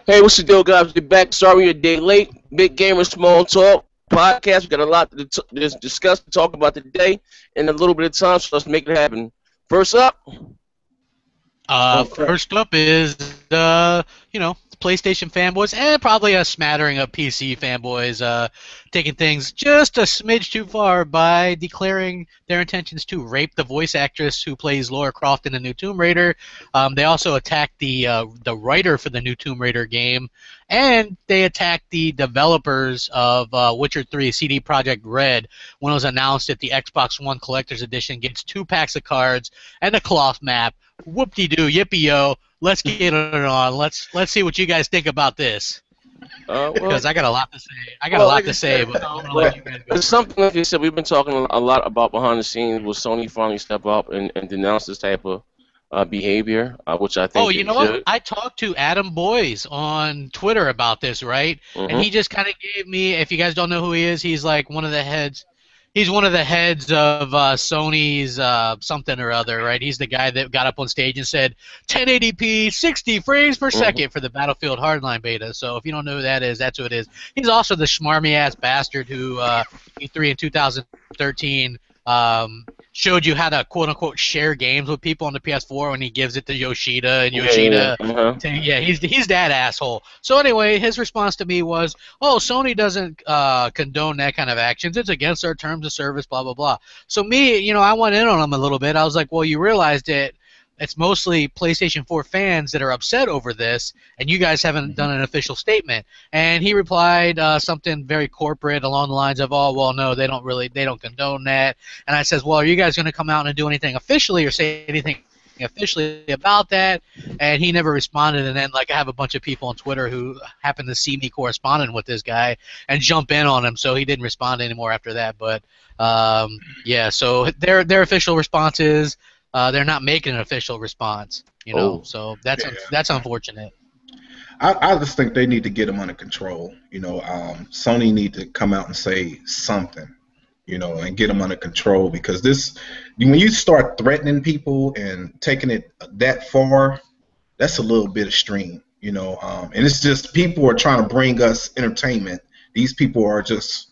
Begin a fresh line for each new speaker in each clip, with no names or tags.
Hey, what's the deal, guys? We're back. Sorry you're a day late. Big Gamer Small Talk podcast. We got a lot to discuss, to talk about today, in a little bit of time. So let's make it happen. First up, okay.
First up is PlayStation fanboys and probably a smattering of PC fanboys taking things just a smidge too far by declaring their intentions to rape the voice actress who plays Lara Croft in the new Tomb Raider. They also attacked the writer for the new Tomb Raider game, and they attacked the developers of Witcher 3 CD Projekt Red when it was announced that the Xbox One Collector's Edition gets 2 packs of cards and a cloth map. Whoop-de-doo, yippee-yo. Let's get it on. Let's see what you guys think about this.
Well,
Because I got a lot to say. I got a
well,
lot
like
to
I
say,
said,
but I'm gonna
well,
let you guys go
it's
first.
something like you said. We've been talking a lot about behind the scenes. Will Sony finally step up and denounce this type of behavior, which I
Oh,
think
you
they
know what?
should.
I talked to Adam Boyes on Twitter about this, right? And
Hmm.
he just kind of gave me, if you guys don't know who he is, he's like one of the heads. He's one of the heads of Sony's something or other, right? He's the guy that got up on stage and said 1080p, 60 frames per
Hmm.
second for the Battlefield Hardline beta. So if you don't know who that is, that's who it is. He's also the schmarmy ass bastard who E3 in 2013 showed you how to quote unquote share games with people on the PS4 when he gives it to Yoshida and
Yeah, yeah.
Yoshida.
Uh-huh.
Yeah, he's that asshole. So anyway, his response to me was, "Oh, Sony doesn't condone that kind of actions. It's against our terms of service, blah blah blah." So me, I went in on him a little bit. I was like, "Well, you realize that it's mostly PlayStation 4 fans that are upset over this, and you guys haven't done an official statement." And he replied something very corporate along the lines of, "Oh, well, no, they don't condone that." And I says, "Well, are you guys going to come out and do anything officially or say anything officially about that?" And he never responded. And then, like, I have a bunch of people on Twitter who happen to see me corresponding with this guy and jump in on him, so he didn't respond anymore after that. But yeah, so their official response is they're not making an official response.
Oh,
So
Yeah,
that's unfortunate.
I just think they need to get them under control. Sony need to come out and say something, and get them under control because when you start threatening people and taking it that far, that's a little bit extreme, and it's just people are trying to bring us entertainment. These people are just,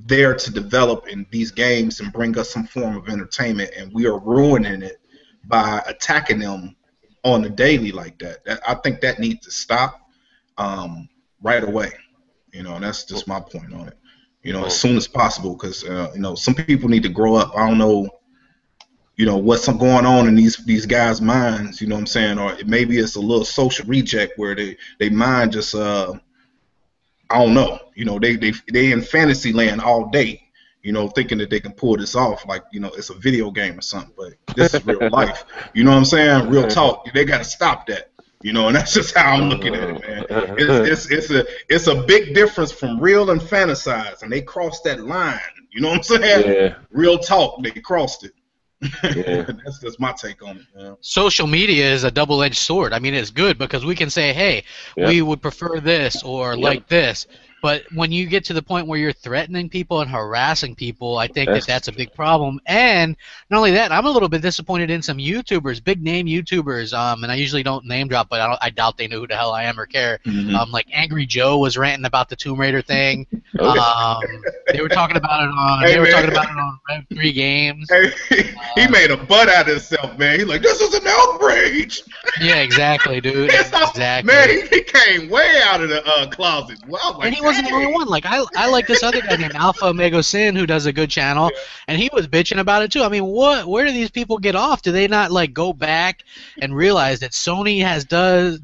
there to develop in these games and bring us some form of entertainment, and we are ruining it by attacking them on the daily like that. I think that needs to stop right away. And that's just my point on it. As
oh.
soon as possible, because some people need to grow up. I don't know, what's going on in these guys' minds. You know what I'm saying? Or maybe it's a little social reject where they mind just I don't know. They in fantasy land all day. Thinking that they can pull this off like it's a video game or something. But this is real life. You know what I'm saying? Real talk. They got to stop that. And that's just how I'm looking at it, man. It's a big difference from real and fantasize, and they crossed that line. You know what I'm saying?
Yeah,
Real talk, they crossed it.
yeah,
That's just my take on it. Man.
Social media is a double-edged sword. I mean, it's good because we can say, "Hey,
yep,
we would prefer this or
yep.
like this." But when you get to the point where you're threatening people and harassing people, I think that
That's
that's a big problem. And not only that, I'm a little bit disappointed in some YouTubers, big name YouTubers. And I usually don't name drop, but I doubt they know who the hell I am or care.
Mm-hmm.
Like Angry Joe was ranting about the Tomb Raider thing.
okay.
They were talking about it on.
Hey
They were talking
man,
about it on Rev 3 Games.
hey, he
Uh,
made a butt out of himself, man. He's like, this is an outrage.
yeah, exactly, dude.
It's man,
Exactly.
he came way out of the closet. Well, I was
And
like,
he wasn't the only
dang.
one. Like I like this other guy named Alpha Omega Sin who does a good channel, and he was bitching about it too. I mean, where do these people get off? Do they not like go back and realize that Sony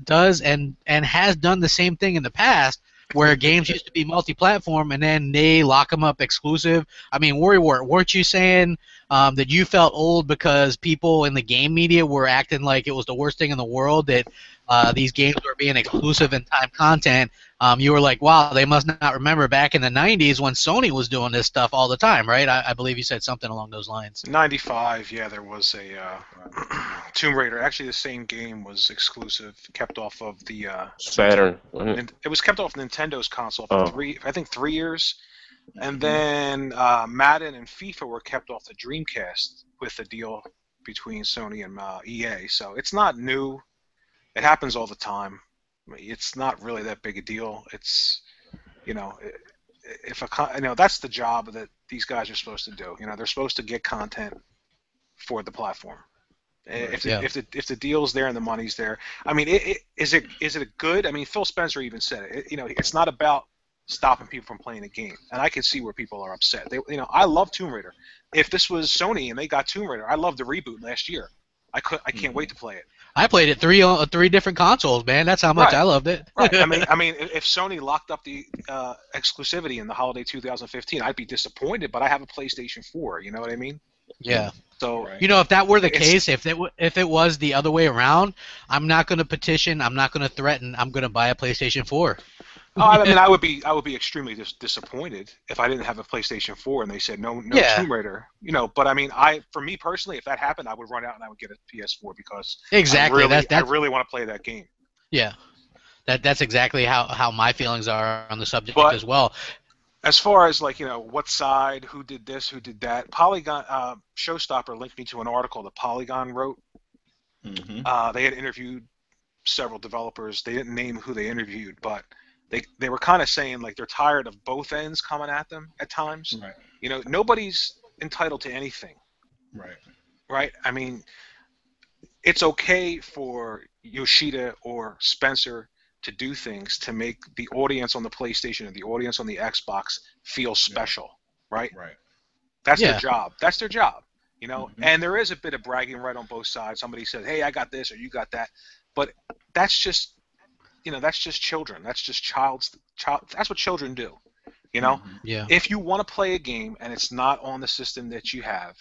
does and has done the same thing in the past, where games used to be multi-platform and then they lock them up exclusive? I mean, weren't you saying that you felt old because people in the game media were acting like it was the worst thing in the world that these games were being exclusive and time content? You were like, wow, they must not remember back in the 90s when Sony was doing this stuff all the time, right? I believe you said something along those lines.
95, yeah, there was a Tomb Raider. Actually, the same game was exclusive, kept off of the.
Saturn. Mhm.
It was kept off Nintendo's console for
Oh,
I think 3 years, and then Madden and FIFA were kept off the Dreamcast with the deal between Sony and EA. So it's not new. It happens all the time. It's not really that big a deal. It's, you know, that's the job that these guys are supposed to do. You know, they're supposed to get content for the platform. If the deal's there and the money's there, I mean, is it good? I mean, Phil Spencer even said it. It's not about stopping people from playing a game, and I can see where people are upset. I love Tomb Raider. If this was Sony and they got Tomb Raider, I loved the reboot last year. I can't wait to play it.
I played it three different consoles, man. That's how much I loved it.
Right. I mean, if Sony locked up the exclusivity in the holiday 2015, I'd be disappointed. But I have a PlayStation 4. You know what I mean?
Yeah.
So
if that were the case, if it was the other way around, I'm not going to petition. I'm not going to threaten. I'm going to buy a PlayStation 4.
Oh, I mean, I would be extremely disappointed if I didn't have a PlayStation 4 and they said no Tomb Raider. But I mean, for me personally, if that happened, I would run out and I would get a PS4 because
exactly
I really want to play that game.
Yeah, that's exactly how my feelings are on the subject as well.
As far as what side, who did this, who did that, Polygon Showstopper linked me to an article that Polygon wrote. Mm-hmm. They had interviewed several developers. They didn't name who they interviewed, but they were kind of saying they're tired of both ends coming at them at times. Right. Nobody's entitled to anything. Right. Right. I mean, it's okay for Yoshida or Spencer to do things to make the audience on the PlayStation and the audience on the Xbox feel special. Right. Right. That's their job. That's their job. Mm-hmm. And there is a bit of bragging right on both sides. Somebody says, "Hey, I got this," or "You got that," but that's just. That's just children. That's just child. That's what children do.
Yeah.
If you want to play a game and it's not on the system that you have,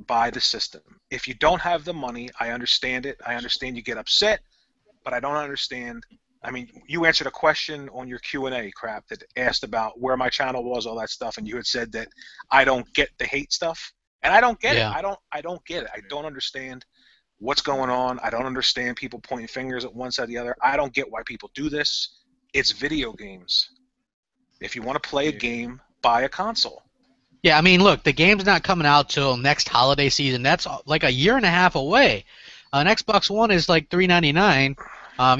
buy the system. If you don't have the money, I understand it. I understand you get upset, but I don't understand. I mean, you answered a question on your Q&A crap that asked about where my channel was, all that stuff, and you had said that I don't get the hate stuff, and I don't get it. I don't get it. I don't understand what's going on. I don't understand people pointing fingers at one side or the other. I don't get why people do this. It's video games. If you want to play a game, buy a console.
Yeah, I mean, look, the game's not coming out till next holiday season. That's like a year and a half away. An Xbox One is like $399.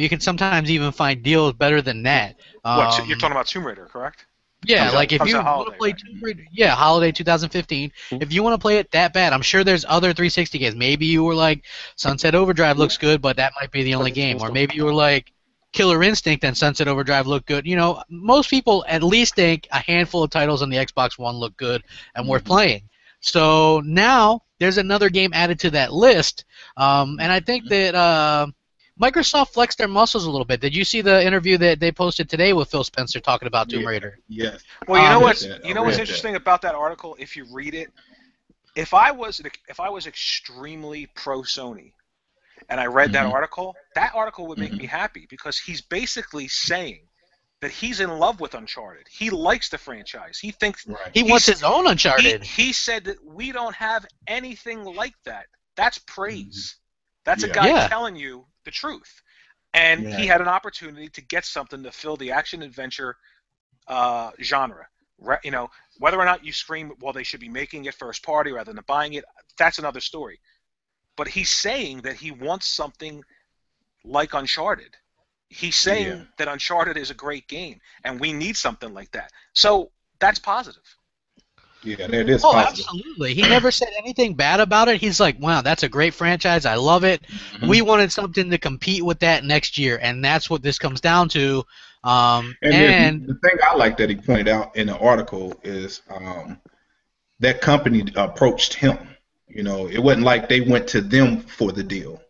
You can sometimes even find deals better than that.
What, you're talking about Tomb Raider, correct?
Yeah, if you want to play Tomb Raider, holiday 2015. If you want to play it that bad, I'm sure there's other 360 games. Maybe you were like, Sunset Overdrive looks good, but that might be the only game. Or maybe you were like, Killer Instinct and Sunset Overdrive look good. Most people at least think a handful of titles on the Xbox One look good and worth playing. So now there's another game added to that list, and I think that Microsoft flexed their muscles a little bit. Did you see the interview that they posted today with Phil Spencer talking about Tomb Raider?
Yes.
Well, what's interesting about that article? If you read it, if I was extremely pro Sony, and I read that article would make me happy because he's basically saying that he's in love with Uncharted. He likes the franchise. He thinks
he wants his own Uncharted.
He said that we don't have anything like that. That's praise. That's a guy telling you the truth. And he had an opportunity to get something to fill the action-adventure genre. Whether or not you scream, well, they should be making it first party rather than buying it, that's another story. But he's saying that he wants something like Uncharted. He's saying that Uncharted is a great game, and we need something like that. So that's positive.
Yeah, that is positive.
Absolutely. He never said anything bad about it. He's like, wow, that's a great franchise. I love it. We wanted something to compete with that next year, and that's what this comes down to. And
the thing I like that he pointed out in the article is that company approached him. It wasn't like they went to them for the deal.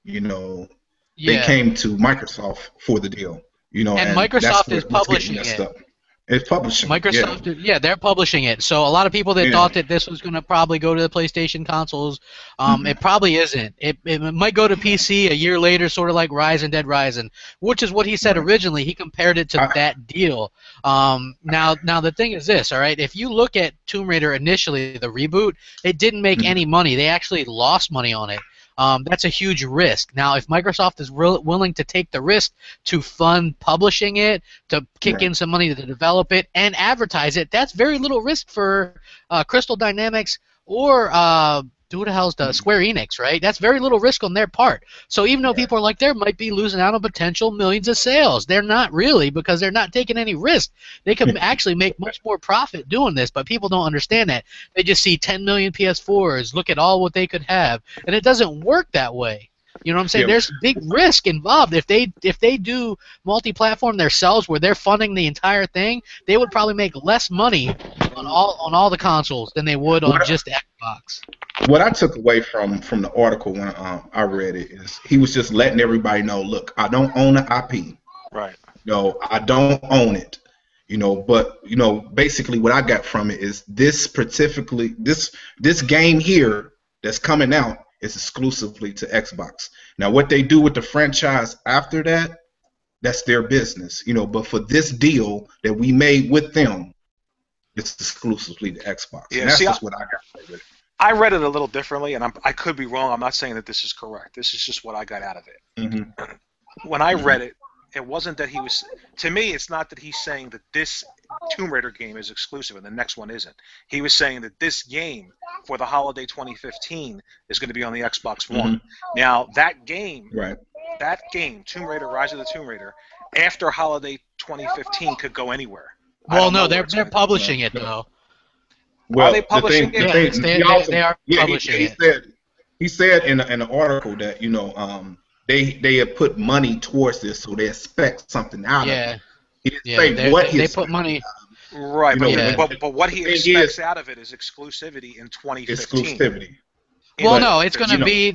They came to Microsoft for the deal.
And Microsoft is publishing it.
It's publishing.
Microsoft, they're publishing it. So a lot of people that thought that this was going to probably go to the PlayStation consoles, it probably isn't. It might go to PC a year later, sort of like Dead Rising, which is what he said originally. He compared it to that deal. Now the thing is this, all right? If you look at Tomb Raider initially, the reboot, it didn't make any money. They actually lost money on it. That's a huge risk. Now, if Microsoft is willing to take the risk to fund publishing it, to kick in some money to develop it, and advertise it, that's very little risk for Crystal Dynamics or who the hell's the Square Enix, right? That's very little risk on their part. So even though people are like, they might be losing out on potential millions of sales, they're not really, because they're not taking any risk. They can actually make much more profit doing this, but people don't understand that. They just see 10 million PS4s, look at all what they could have, and it doesn't work that way. You know what I'm saying? There's big risk involved. If they do multi-platform themselves, where they're funding the entire thing, they would probably make less money on all the consoles than they would on just Xbox.
What I took away from the article when I read it is he was just letting everybody know, look, I don't own the IP.
Right.
No, I don't own it. But basically what I got from it is this game here that's coming out is exclusively to Xbox. Now, what they do with the franchise after that, that's their business, But for this deal that we made with them, it's exclusively to Xbox.
Yeah,
and that's just what I got out of it.
I read it a little differently, and I could be wrong. I'm not saying that this is correct. This is just what I got out of it. Mm-hmm. When I read it, it wasn't that he was. To me, it's not that he's saying that this Tomb Raider game is exclusive and the next one isn't. He was saying that this game for the holiday 2015 is going to be on the Xbox One. Now that game, Tomb Raider: Rise of the Tomb Raider, after holiday 2015 could go anywhere.
Well, no, they're publishing it though.
Well,
are they publishing it?
They are publishing it.
He said in the article that they have put money towards this, so they expect something out of it. He didn't say what
they put money.
Right, but what he expects out of it is exclusivity in 2015.
Exclusivity.
Well, no, it's going to be,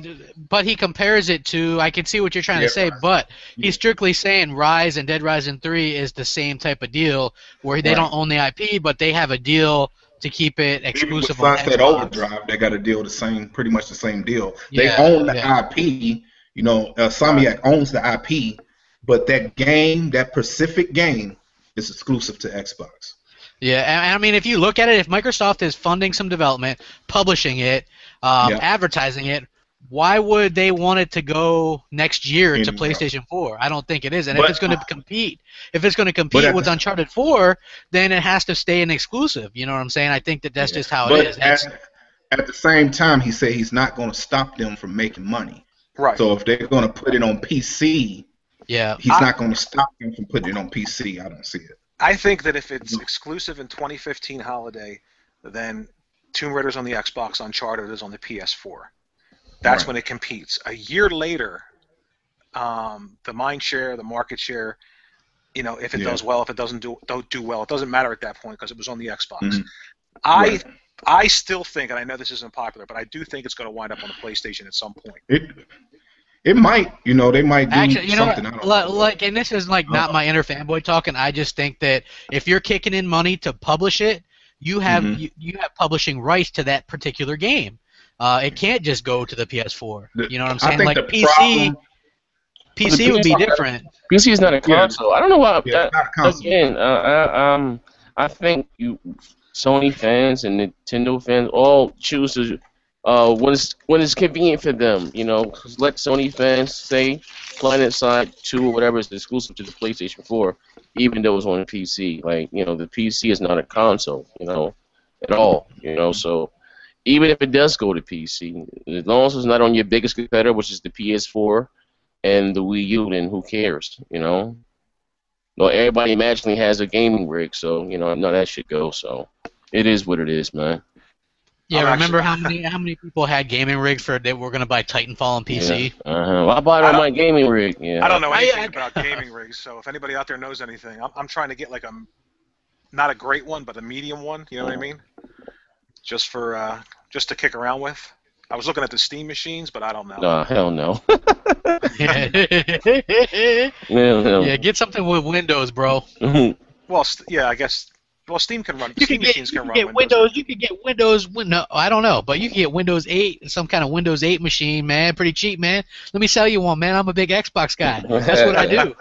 but he compares it to, I can see what you're trying to say, but he's strictly saying Rise and Dead Rising 3 is the same type of deal where they don't own the IP, but they have a deal to keep it exclusive on Xbox.
Sunset Overdrive, they got a deal pretty much the same deal. They own the IP, Insomniac owns the IP, but that Pacific game is exclusive to Xbox.
Yeah, and I mean, if you look at it, if Microsoft is funding some development, publishing it, advertising it, why would they want it to go next year to PlayStation 4? I don't think it is. And if it's going to compete, with Uncharted 4, then it has to stay an exclusive. You know what I'm saying? I think that's just how it is.
At the same time, he said he's not going to stop them from making money.
Right.
So if they're going to put it on PC, he's not going to stop them from putting it on PC. I don't see it.
I think that if it's exclusive in 2015 holiday, then Tomb Raider's on the Xbox, Uncharted is on the PS4. That's when it competes. A year later, the mind share, the market share, if it does well, if it don't do well, it doesn't matter at that point because it was on the Xbox. I still think, and I know this isn't popular, but I do think it's going to wind up on the PlayStation at some point.
It might, they might do
actually,
something.
And this is not my inner fanboy talking. I just think that if you're kicking in money to publish it, you have you have publishing rights to that particular game. It can't just go to the PS4. You know what I'm saying? Like PC would be different.
PC is not a console. I don't know why. Again, I think Sony fans and Nintendo fans all choose to. When it's convenient for them, let Sony fans say Planet Side 2 or whatever is exclusive to the PlayStation 4, even though it's on a PC. Like, the PC is not a console, at all, so even if it does go to PC, as long as it's not on your biggest competitor, which is the PS4 and the Wii U, then who cares, Well, everybody magically has a gaming rig, so, none of that shit goes, so it is what it is, man.
Yeah, remember how many people had gaming rigs they were going to buy Titanfall on PC?
Yeah. Well, I bought it on my gaming rig. Yeah.
I don't know anything about gaming rigs, so if anybody out there knows anything, I'm trying to get like not a great one, but a medium one. You know what I mean? Just to kick around with. I was looking at the Steam machines, but I don't know.
No, hell no.
Yeah, get something with Windows, bro.
Well, I guess. Well, Steam can run. Steam machines can run
Windows. You can get Windows. No, I don't know, but you can get Windows 8, some kind of Windows 8 machine, man. Pretty cheap, man. Let me sell you one, man. I'm a big Xbox guy. That's what I do.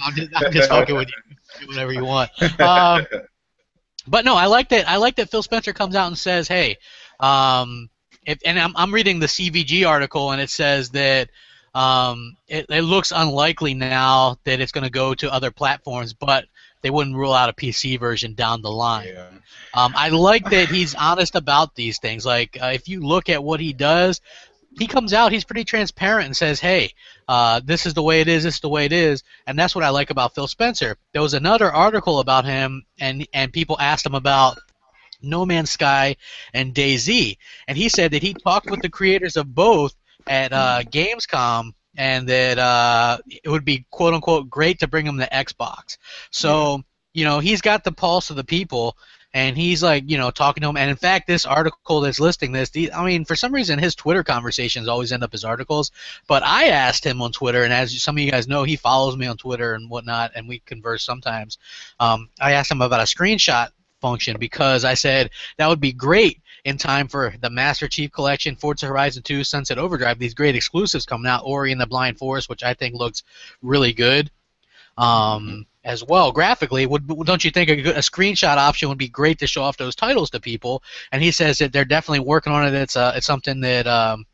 I'm just fucking with you. Do whatever you want. But no, I like that. I like that Phil Spencer comes out and says, "Hey," and I'm reading the CVG article, and it says that it looks unlikely now that it's going to go to other platforms, but they wouldn't rule out a PC version down the line.
Yeah.
I like that he's honest about these things. Like, if you look at what he does, he comes out, he's pretty transparent and says, hey, this is the way it is, this is the way it is. And that's what I like about Phil Spencer. There was another article about him, and people asked him about No Man's Sky and DayZ. And he said that he talked with the creators of both at Gamescom, and that it would be quote-unquote great to bring him to Xbox. So, he's got the pulse of the people, and he's like, talking to him. And in fact, this article that's listing this, for some reason, his Twitter conversations always end up as articles. But I asked him on Twitter, and as some of you guys know, he follows me on Twitter and whatnot, and we converse sometimes. I asked him about a screenshot function, because I said that would be great in time for the Master Chief Collection, Forza Horizon 2, Sunset Overdrive, these great exclusives coming out, Ori and the Blind Forest, which I think looks really good. As well, graphically, don't you think a screenshot option would be great to show off those titles to people? And he says that they're definitely working on it. It's something that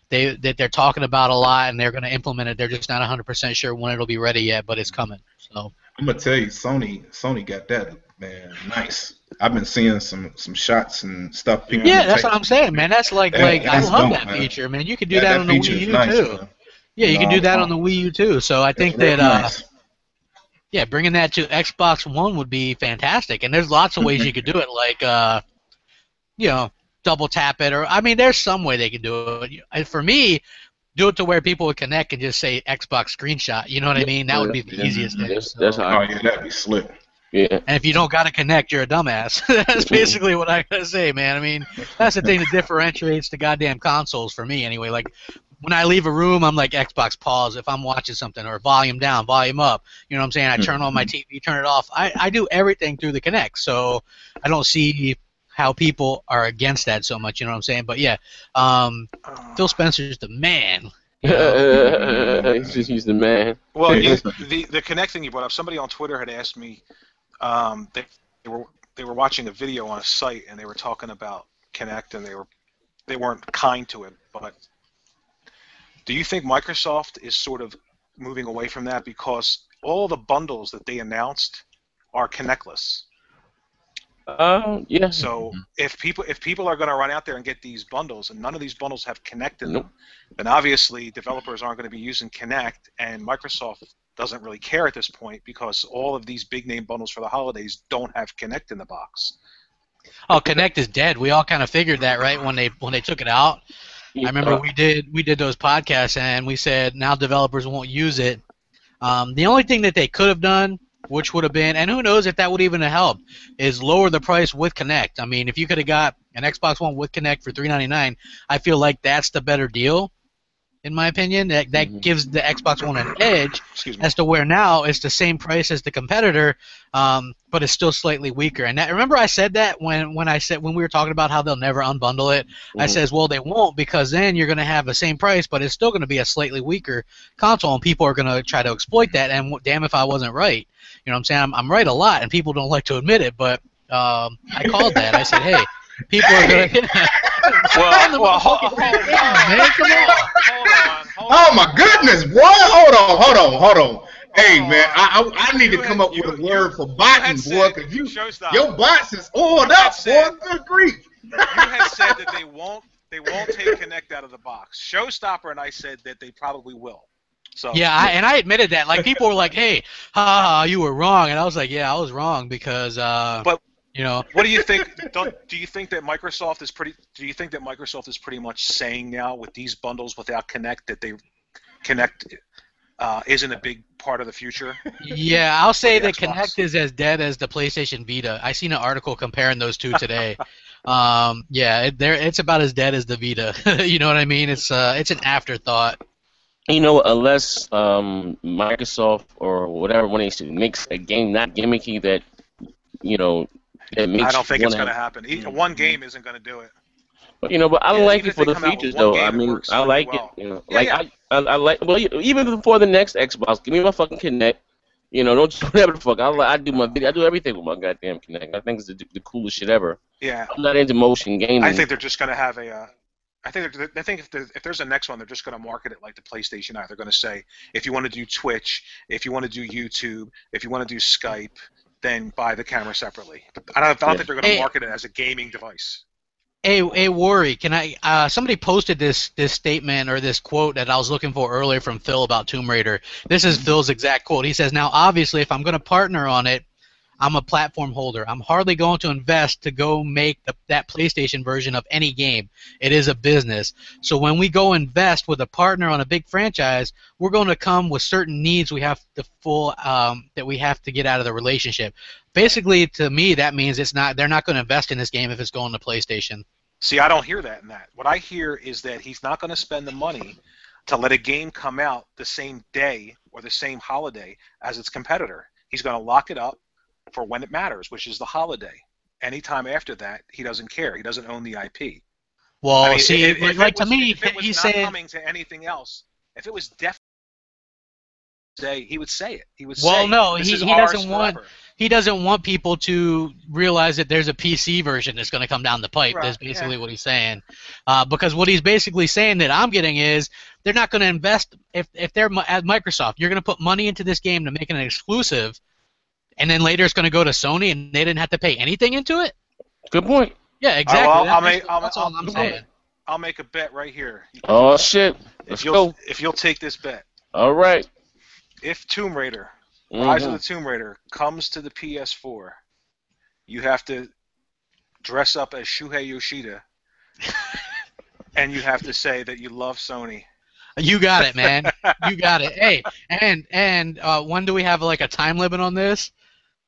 they're talking about a lot, and they're going to implement it. They're just not 100% sure when it'll be ready yet, but it's coming. So
I'm gonna tell you, Sony got that, man. Nice. I've been seeing some shots and stuff. People
that's what I'm saying, man. That's like I love that feature, man. You could do that on the Wii U too. Man. Yeah, you can do that on the Wii U too. So I think that
nice.
Yeah, bringing that to Xbox One would be fantastic. And there's lots of ways you could do it, like double tap it, or there's some way they can do it. For me, do it to where people would connect and just say Xbox screenshot. You know what I mean? That would be the easiest thing.
That's how
that'd be slick.
Yeah.
And if you don't got to connect, you're a dumbass. That's basically what I gotta say, man. That's the thing that differentiates the goddamn consoles for me, anyway. Like, when I leave a room, I'm like Xbox pause if I'm watching something, or volume down, volume up. You know what I'm saying? I turn on my TV, turn it off. I do everything through the Kinect, so I don't see how people are against that so much. You know what I'm saying? But yeah, Phil Spencer's the man.
He's the man.
Well, the Kinect thing you brought up, somebody on Twitter had asked me, they were watching a video on a site, and they were talking about Kinect, and they weren't kind to it, but do you think Microsoft is sort of moving away from that, because all the bundles that they announced are Kinectless?
Yeah.
So if people are going to run out there and get these bundles, and none of these bundles have Kinect in them, then obviously developers aren't going to be using Kinect, and Microsoft doesn't really care at this point, because all of these big name bundles for the holidays don't have Kinect in the box.
Oh, Kinect is dead. We all kind of figured that, right, when they took it out. I remember we did those podcasts, and we said now developers won't use it. The only thing that they could have done, which would have been, and who knows if that would even have helped, is lower the price with Kinect. If you could have got an Xbox One with Kinect for $399, I feel like that's the better deal, in my opinion. That gives the Xbox One an edge, as to where now it's the same price as the competitor, but it's still slightly weaker. And remember I said that when we were talking about how they'll never unbundle it. I says, well, they won't, because then you're going to have the same price, but it's still going to be a slightly weaker console, and people are going to try to exploit that. And damn if I wasn't right. You know what I'm saying? I'm right a lot, and people don't like to admit it, but I called that. I said, hey, people are going to...
Hold on.
Oh my goodness, boy! Hold on. Hey man, I need to come up with a word for bots, boy, because your bots is oiled up, boy. Good grief.
You had said that they won't take Kinect out of the box. Showstopper and I said that they probably will. So
yeah, I admitted that. Like, people were like, "Hey, you were wrong," and I was like, "Yeah, I was wrong," because
But what do you think? Do you think that Microsoft is pretty? Do you think that Microsoft is pretty much saying now, with these bundles without Kinect, that Kinect isn't a big part of the future?
Yeah, I'll say that Xbox. Kinect is as dead as the PlayStation Vita. I seen an article comparing those two today. It's about as dead as the Vita. You know what I mean? It's an afterthought.
Unless Microsoft or whatever, when they makes a game not gimmicky, that that makes.
I don't think it's going to happen. One game isn't going to do it.
But I like it for the features, though. I like it. I like. Well, even before the next Xbox, give me my fucking Kinect. Don't just whatever the fuck. I do my video. I do everything with my goddamn Kinect. I think it's the coolest shit ever.
Yeah.
I'm not into motion gaming.
I think they're just going to have a. I think if there's a next one, they're just going to market it like the PlayStation Eye. They're going to say, if you want to do Twitch, if you want to do YouTube, if you want to do Skype, then buy the camera separately. I don't think they're going to market it as a gaming device.
Hey, Worry, can I? Somebody posted this statement or this quote that I was looking for earlier from Phil about Tomb Raider. This is Phil's exact quote. He says, "Now, obviously, if I'm going to partner on it, I'm a platform holder. I'm hardly going to invest to go make that PlayStation version of any game. It is a business. So when we go invest with a partner on a big franchise, we're going to come with certain needs we have to that we have to get out of the relationship." Basically, to me, that means they're not going to invest in this game if it's going to PlayStation.
See, I don't hear that in that. What I hear is that he's not going to spend the money to let a game come out the same day or the same holiday as its competitor. He's going to lock it up for when it matters, which is the holiday. Anytime after that, he doesn't care. He doesn't own the IP.
Well,
I mean,
see,
if
to me,
if it was
he's
not
saying
coming to anything else, if it was definitely he would say it. He would say,
well, no,
this
he
is ours
doesn't want
forever.
he doesn't want people to realize that there's a PC version that's going to come down the pipe.
Right,
That's basically what he's saying. Because what he's basically saying that I'm getting is they're not going to invest if they're at Microsoft. You're going to put money into this game to make it an exclusive, and then later it's going to go to Sony, and they didn't have to pay anything into it.
Good point.
Yeah, exactly. That's all I'm saying.
I'll make a bet right here.
Oh shit! Let's go.
If you'll take this bet.
All right.
If Tomb Raider, Rise of the Tomb Raider, comes to the PS4, you have to dress up as Shuhei Yoshida, and you have to say that you love Sony.
You got it, man. You got it. Hey, and when do we have like a time limit on this?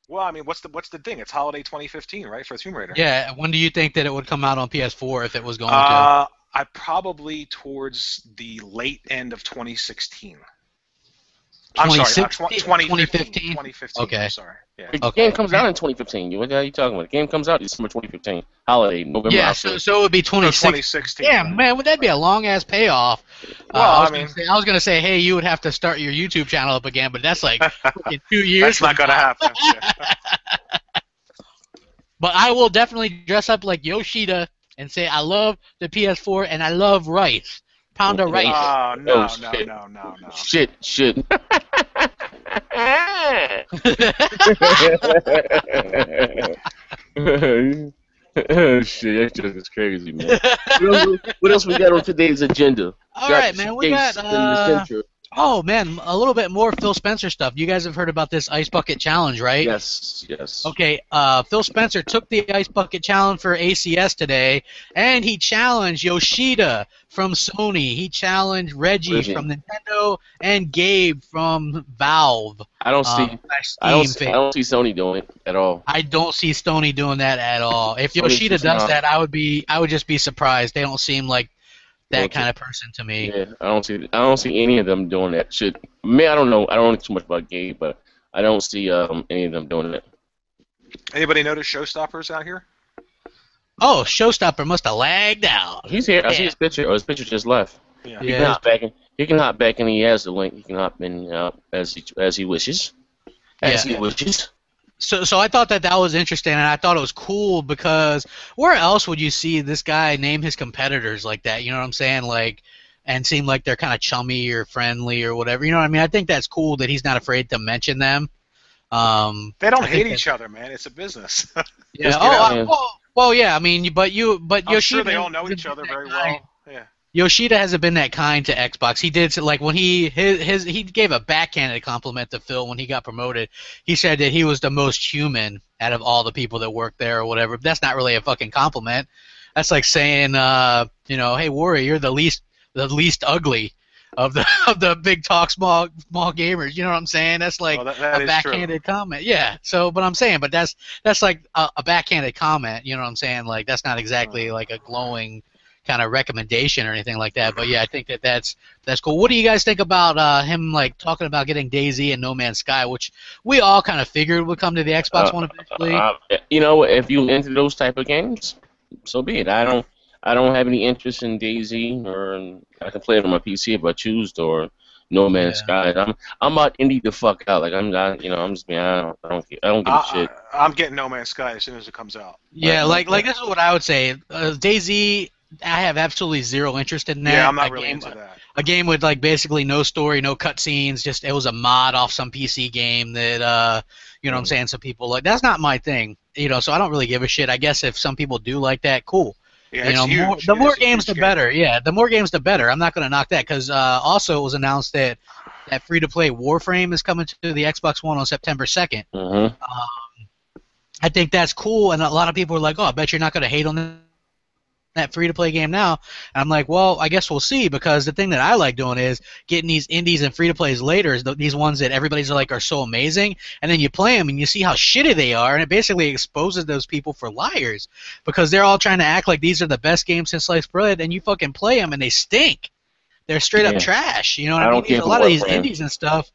Well, I mean, what's the thing? It's holiday 2015, right, for Tomb Raider?
Yeah. When do you think that it would come out on PS4 if it was going to?
I probably towards the late end of 2016. I'm sorry, 2015. 2015.
Okay.
I'm sorry. Yeah.
The game comes out in 2015. What are you talking about? The game comes out December 2015. Holiday, November.
Yeah, so it would be 2016. Yeah, man, would that be a long ass payoff?
Well,
I was gonna say, hey, you would have to start your YouTube channel up again, but that's like 2 years.
That's not gonna happen.
But I will definitely dress up like Yoshida and say I love the PS4 and I love rice. Pound of rice.
Oh, no.
Shit. Oh, shit, that joke is crazy, man. What else we got on today's agenda?
All right, man, we got oh man, a little bit more Phil Spencer stuff. You guys have heard about this Ice Bucket Challenge, right?
Yes.
Okay, Phil Spencer took the Ice Bucket Challenge for ACS today, and he challenged Yoshida from Sony. He challenged Reggie from Nintendo and Gabe from Valve.
I don't see Sony doing it at all.
I don't see Sony doing that at all. If Yoshida does that, I would just be surprised. They don't seem like that kind of person to me.
Yeah, I don't see any of them doing that shit. I don't know. I don't know too much about Gabe, but I don't see any of them doing that.
Anybody notice Showstoppers out here?
Oh, Showstopper must have lagged out.
He's here. I see his picture. Oh, his picture just left.
Yeah.
He can hop back in. He has the link. He can hop in as he wishes. He wishes.
So I thought that was interesting, and I thought it was cool because where else would you see this guy name his competitors like that? You know what I'm saying? Like, and seem like they're kind of chummy or friendly or whatever. You know what I mean? I think that's cool that he's not afraid to mention them.
They don't hate each other, man. It's a business.
Yeah. Well, yeah. I mean, but
I'm
Yoshida,
sure they all know each other very well. Yeah.
Yoshida hasn't been that kind to Xbox. He did like when he gave a backhanded compliment to Phil when he got promoted. He said that he was the most human out of all the people that worked there or whatever. But that's not really a fucking compliment. That's like saying, hey, Warrior, you're the least ugly of the big talk small gamers. You know what I'm saying? That's like
that
a backhanded comment. Yeah. So, but I'm saying, but that's like a backhanded comment. You know what I'm saying? Like that's not exactly like a glowing kind of recommendation or anything like that. But yeah, I think that's cool. What do you guys think about him like talking about getting DayZ and No Man's Sky, which we all kind of figured would come to the Xbox One eventually?
If you into those type of games, so be it. I don't have any interest in DayZ, or I can play it on my PC if I choose, or No Man's Sky. I'm about indie the fuck out. Like I'm not, I'm just being. I don't give a shit.
I'm getting No Man's Sky as soon as it comes out.
Yeah, like this is what I would say. DayZ I have absolutely zero interest in that.
Yeah, I'm not really into that.
A game with like basically no story, no cutscenes. Just it was a mod off some PC game that you know what I'm saying. Some people like that's not my thing. You know, so I don't really give a shit. I guess if some people do like that, cool.
Yeah,
you know,
huge.
The more games, the better. Yeah, the more games, the better. I'm not going to knock that because also it was announced that free-to-play Warframe is coming to the Xbox One on September 2nd. I think that's cool, and a lot of people are like, "Oh, I bet you're not going to hate on that free-to-play game now." And I'm like, well, I guess we'll see, because the thing that I like doing is getting these indies and free-to-plays later, these ones that everybody's like are so amazing, and then you play them and you see how shitty they are, and it basically exposes those people for liars, because they're all trying to act like these are the best games since sliced bread, and you fucking play them and they stink. They're straight up trash. You know what I mean? A lot of these indies and stuff.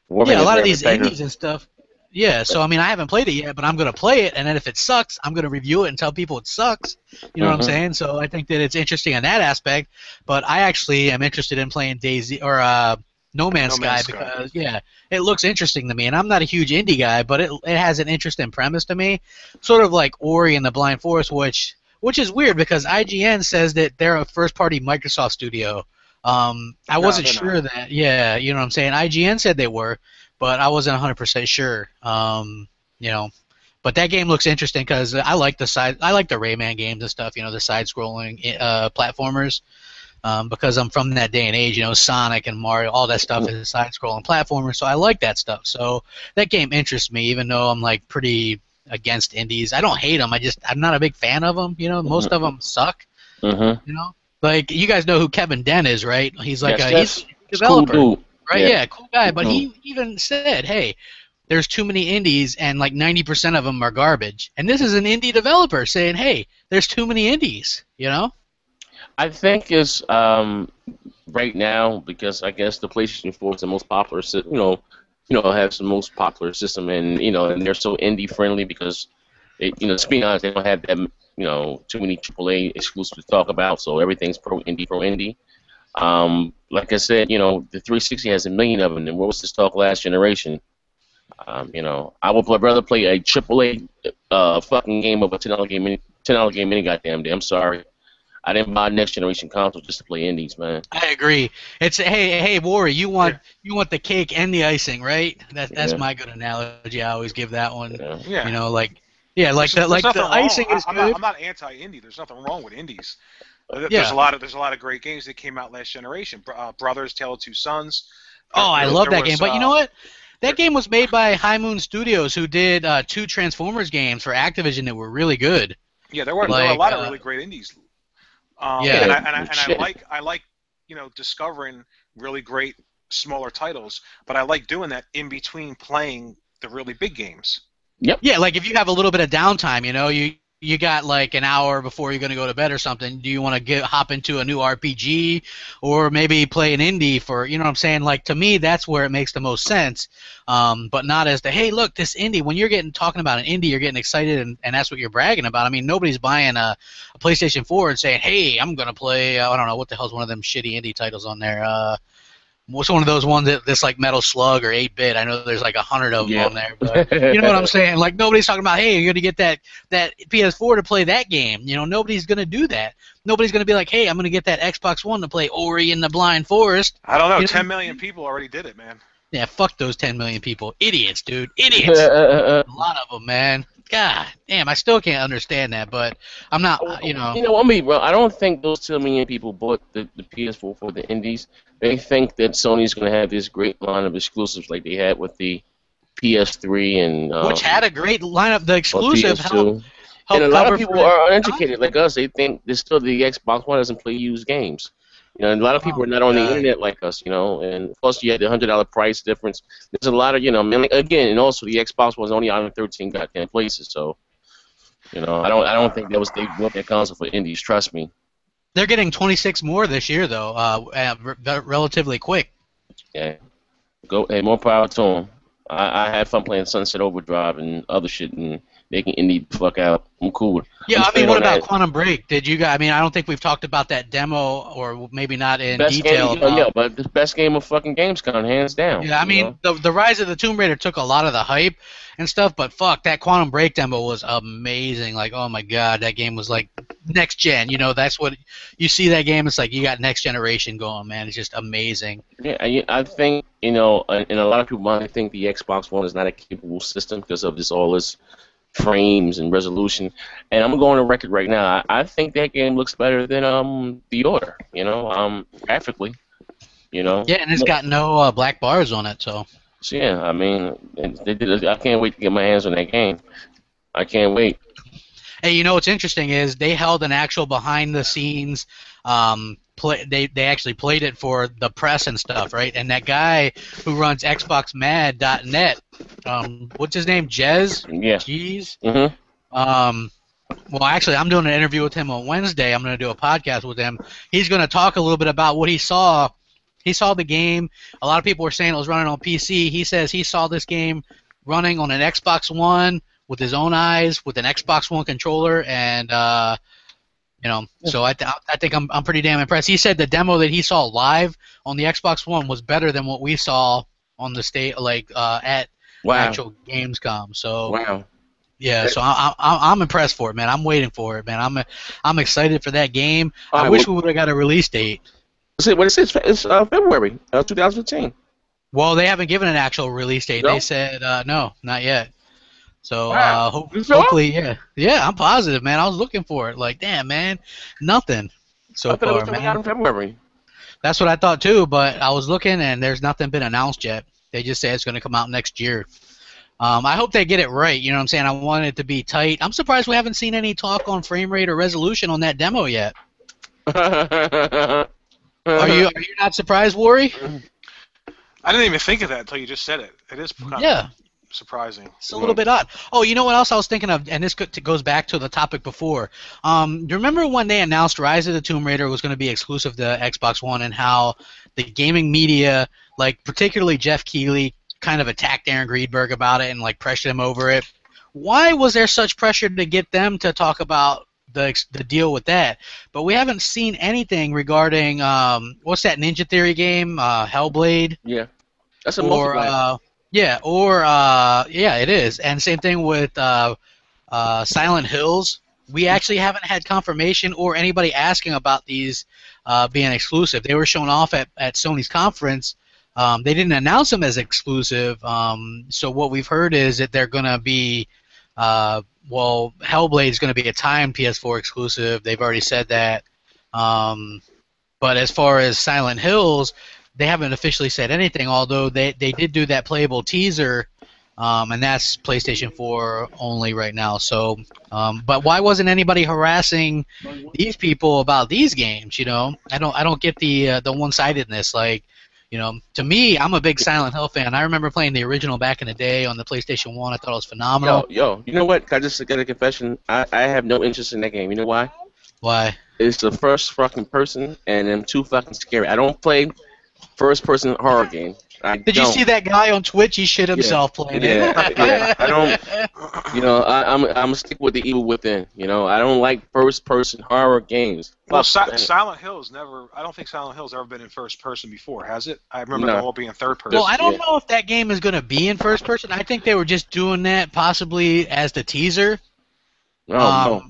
Yeah, a lot of these indies and stuff. Yeah, so I mean, I haven't played it yet, but I'm going to play it, and then if it sucks, I'm going to review it and tell people it sucks. You know what I'm saying? So I think that it's interesting in that aspect, but I actually am interested in playing DayZ or No Man's Sky because, yeah, it looks interesting to me, and I'm not a huge indie guy, but it has an interesting premise to me, sort of like Ori and the Blind Forest, which is weird because IGN says that they're a first-party Microsoft studio. I wasn't sure that, yeah, you know what I'm saying? IGN said they were, but I wasn't 100% sure. You know, but that game looks interesting because I like the Rayman games and stuff. You know, the side-scrolling platformers. Because I'm from that day and age. You know, Sonic and Mario, all that stuff is side-scrolling platformers. So I like that stuff. So that game interests me, even though I'm like pretty against indies. I don't hate them. I'm not a big fan of them. You know, most of them suck. You know, like you guys know who Kevin Den is, right? He's like he's a developer. Cool. Right, yeah, cool guy. But he even said, hey, there's too many indies, and like 90% of them are garbage. And this is an indie developer saying, hey, there's too many indies, you know?
I think it's right now, because I guess the PlayStation 4 is the most popular, has the most popular system, and, and they're so indie-friendly because, to be honest, they don't have that, too many AAA exclusives to talk about, so everything's pro indie. Like I said, the 360 has a million of them, and what was this talk last generation? I would rather play a AAA fucking game of a $10 game any goddamn day. I'm sorry. I didn't buy next generation console just to play indies, man.
I agree. It's hey, Warren, you want the cake and the icing, right? That's my good analogy. I always give that one.
Yeah.
The icing is good.
I'm not anti-indie. There's nothing wrong with indies. There's a lot of great games that came out last generation. Brothers, Tale of Two Sons.
I love that game. But you know what? That game was made by High Moon Studios, who did 2 Transformers games for Activision that were really good.
Yeah, there were a lot of really great indies. And I like discovering really great smaller titles, but I like doing that in between playing the really big games.
Yep.
Yeah, like if you have a little bit of downtime, you got like an hour before you're going to go to bed or something. Do you want to hop into a new RPG or maybe play an indie for, you know what I'm saying? Like, to me, that's where it makes the most sense, but not as hey, look, this indie. When you're talking about an indie, you're getting excited, and that's what you're bragging about. I mean, nobody's buying a PlayStation 4 and saying, hey, I'm going to play, I don't know, what the hell's one of them shitty indie titles on there? What's one of those ones that's like Metal Slug or 8-bit? I know there's like 100 of them on there, but you know what I'm saying? Like, nobody's talking about, hey, you're going to get that PS4 to play that game. Nobody's going to do that. Nobody's going to be like, hey, I'm going to get that Xbox One to play Ori and the Blind Forest.
I don't know. 10 million people already did it, man.
Yeah, fuck those 10 million people. Idiots, dude. Idiots. A lot of them, man. God damn, I still can't understand that, but I'm not,
I mean, bro, I don't think those 2 million people bought the PS4 for the indies. They think that Sony's going to have this great line of exclusives like they had with the PS3 and
which had a great lineup. The exclusive
helped and a lot of people are uneducated like us. They think that still the Xbox One doesn't play used games. And a lot of people are not on the internet like us, and plus you had the $100 price difference. There's a lot of, again, and also the Xbox was only out in 13 goddamn places, so, I don't think they want that console for indies. Trust me.
They're getting 26 more this year, though, relatively quick.
Yeah. Hey, more power to them. I had fun playing Sunset Overdrive and other shit, and they can indie the fuck out. I'm cool.
Yeah, I mean, what about Quantum Break? Did you guys? I mean, I don't think we've talked about that demo, or maybe not in detail.
Yeah, but the best game of fucking Gamescom, hands down.
Yeah, I mean, the Rise of the Tomb Raider took a lot of the hype and stuff, but fuck, that Quantum Break demo was amazing. Like, oh my god, that game was like next gen. You know, that's what you see that game. It's like you got next generation going, man. It's just amazing.
Yeah, I think and a lot of people might think the Xbox One is not a capable system because of all this frames and resolution. And I'm going on record right now. I think that game looks better than The Order. Graphically.
Yeah, and it's got no black bars on it, so.
So yeah, I mean, they did. I can't wait to get my hands on that game. I can't wait.
Hey, you know what's interesting is they held an actual behind-the-scenes they actually played it for the press and stuff, right? And that guy who runs XboxMad.net, what's his name? Jez?
Yeah.
Jeez?
Mm-hmm.
Well, actually, I'm doing an interview with him on Wednesday. I'm going to do a podcast with him. He's going to talk a little bit about what he saw. He saw the game. A lot of people were saying it was running on PC. He says he saw this game running on an Xbox One with his own eyes, with an Xbox One controller, and so I think I'm pretty damn impressed. He said the demo that he saw live on the Xbox One was better than what we saw on the at actual Gamescom. So
wow.
Yeah, so I'm impressed for it, man. I'm waiting for it, man. I'm excited for that game. I wish we would have got a release date.
What it says? It's February 2015.
Well, they haven't given an actual release date.
No?
They said no, not yet. So
Wow.
hopefully, yeah, I'm positive, man. I was looking for it. Like, damn, man, nothing so
I thought
far,
it was coming out
man.
in February.
That's what I thought too, but I was looking and there's nothing been announced yet. They just say it's going to come out next year. I hope they get it right. You know what I'm saying? I want it to be tight. I'm surprised we haven't seen any talk on frame rate or resolution on that demo yet. Are you not surprised, Worry?
I didn't even think of that until you just said it. It is kind of surprising.
It's a little bit odd. Oh, you know what else I was thinking of, and this goes back to the topic before. Do you remember when they announced Rise of the Tomb Raider was going to be exclusive to Xbox One, and how the gaming media, like particularly Jeff Keighley, kind of attacked Aaron Greenberg about it and like pressured him over it? Why was there such pressure to get them to talk about the deal with that? But we haven't seen anything regarding what's that Ninja Theory game, Hellblade?
Yeah, that's a multiplayer.
It is. And same thing with Silent Hills. We actually haven't had confirmation or anybody asking about these being exclusive. They were shown off at Sony's conference. They didn't announce them as exclusive. So what we've heard is that they're going to be Hellblade is going to be a timed PS4 exclusive. They've already said that. But as far as Silent Hills, they haven't officially said anything, although they did do that playable teaser, and that's PlayStation 4 only right now. So, but why wasn't anybody harassing these people about these games? You know, I don't get the one-sidedness. Like, you know, to me, I'm a big Silent Hill fan. I remember playing the original back in the day on the PlayStation 1. I thought it was phenomenal.
Yo, you know what? I just got a confession. I have no interest in that game. You know why?
Why?
It's the first fucking person, and I'm too fucking scary. I don't play first-person horror game.
Did you see that guy on Twitch? He shit himself playing it.
Yeah, I don't. You know, I'm stick with the evil within. You know, I don't like first-person horror games.
Well, Silent Hill's never. I don't think Silent Hill's ever been in first person before, has it? I remember them all being third person.
Well, I don't know if that game is going to be in first person. I think they were just doing that possibly as the teaser.
No.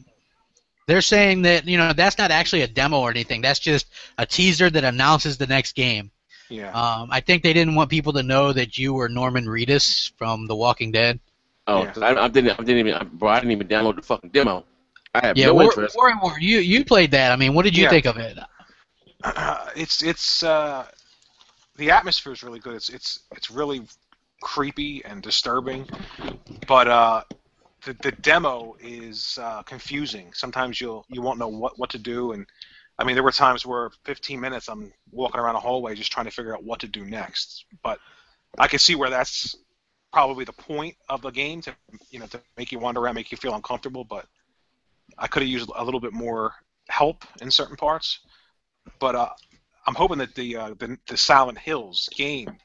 They're saying that, you know, that's not actually a demo or anything. That's just a teaser that announces the next game.
Yeah.
I think they didn't want people to know that you were Norman Reedus from The Walking Dead.
Oh, yeah. I didn't even download the fucking demo. I have no interest.
You played that. I mean, what did you think of it?
It's the atmosphere is really good. It's really creepy and disturbing, but the demo is confusing. Sometimes you won't know what to do, and I mean, there were times where 15 minutes I'm walking around a hallway just trying to figure out what to do next. But I can see where that's probably the point of the game, to make you wander around, make you feel uncomfortable. But I could have used a little bit more help in certain parts. But I'm hoping that the Silent Hills game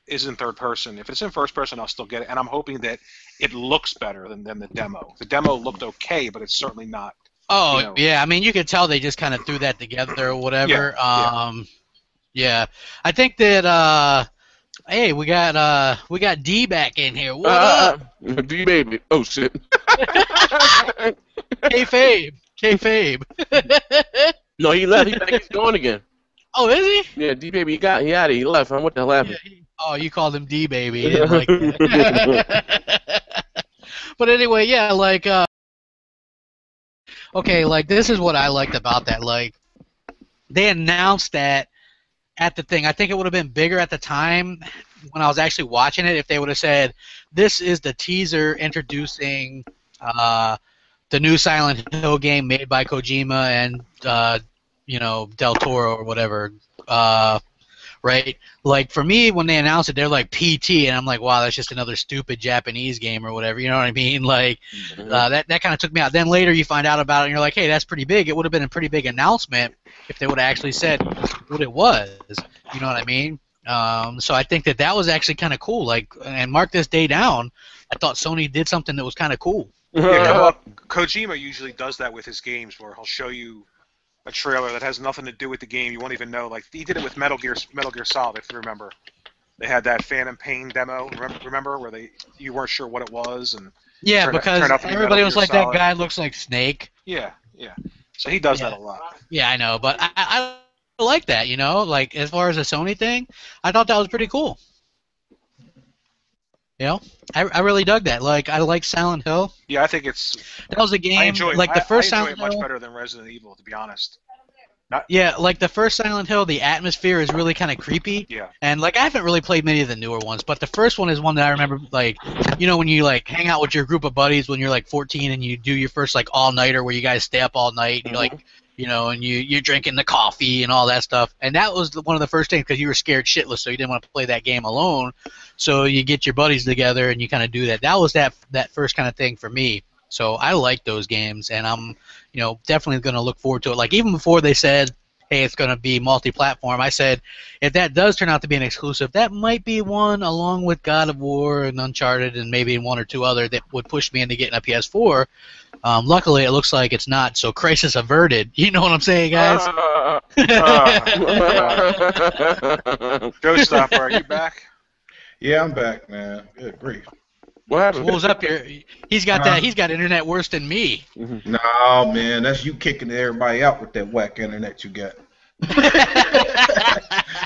is in third person. If it's in first person, I'll still get it. And I'm hoping that it looks better than the demo. The demo looked okay, but it's certainly not.
Oh, yeah. I mean, you could tell they just kind of threw that together or whatever. Yeah. I think that, hey, we got D back in here. What up?
D baby. Oh, shit.
Hey, Fabe. Kayfabe.
No, he left. He's going again.
Oh, is he?
Yeah, D baby, he out of. He left. What the hell happened?
Yeah, oh, you called him D baby. He didn't like that. But anyway, yeah, like, okay, like this is what I liked about that. Like, they announced that at the thing. I think it would have been bigger at the time when I was actually watching it if they would have said, "This is the teaser introducing the new Silent Hill game made by Kojima and Del Toro or whatever." Right? Like, for me, when they announced it, they're like PT, and I'm like, wow, that's just another stupid Japanese game or whatever. You know what I mean? Like, that kind of took me out. Then later you find out about it, and you're like, hey, that's pretty big. It would have been a pretty big announcement if they would have actually said what it was. You know what I mean? So I think that was actually kind of cool. Like, and mark this day down, I thought Sony did something that was kind of cool.
Yeah, well, Kojima usually does that with his games, where he'll show you a trailer that has nothing to do with the game. You won't even know. Like, he did it with Metal Gear Solid, if you remember. They had that Phantom Pain demo. Remember where you weren't sure what it was, and
yeah, because everybody was like, that guy looks like Snake.
Yeah. So he does that a lot.
Yeah, I know, but I like that. Like, as far as a Sony thing, I thought that was pretty cool. I really dug that. Like, I like Silent Hill.
Yeah, I think that
was a game.
I enjoy
like the first Silent
Hill much better than Resident Evil, to be honest.
Yeah, like the first Silent Hill, the atmosphere is really kind of creepy.
Yeah.
And like, I haven't really played many of the newer ones, but the first one is one that I remember. Like, when you like hang out with your group of buddies when you're like 14 and you do your first like all nighter where you guys stay up all night and you're like. And you're drinking the coffee and all that stuff. And that was one of the first things because you were scared shitless, so you didn't want to play that game alone. So you get your buddies together and you kind of do that. That was that first kind of thing for me. So I like those games, and I'm definitely going to look forward to it. Like, even before they said, hey, it's going to be multi-platform, I said, if that does turn out to be an exclusive, that might be one along with God of War and Uncharted and maybe one or two other that would push me into getting a PS4. Luckily, it looks like it's not, so crisis averted. You know what I'm saying, guys?
Showstopper, are you back?
Yeah, I'm back, man. Good grief.
What happened?
What was up here? He's got He's got internet worse than me.
No, man, that's you kicking everybody out with that whack internet you got.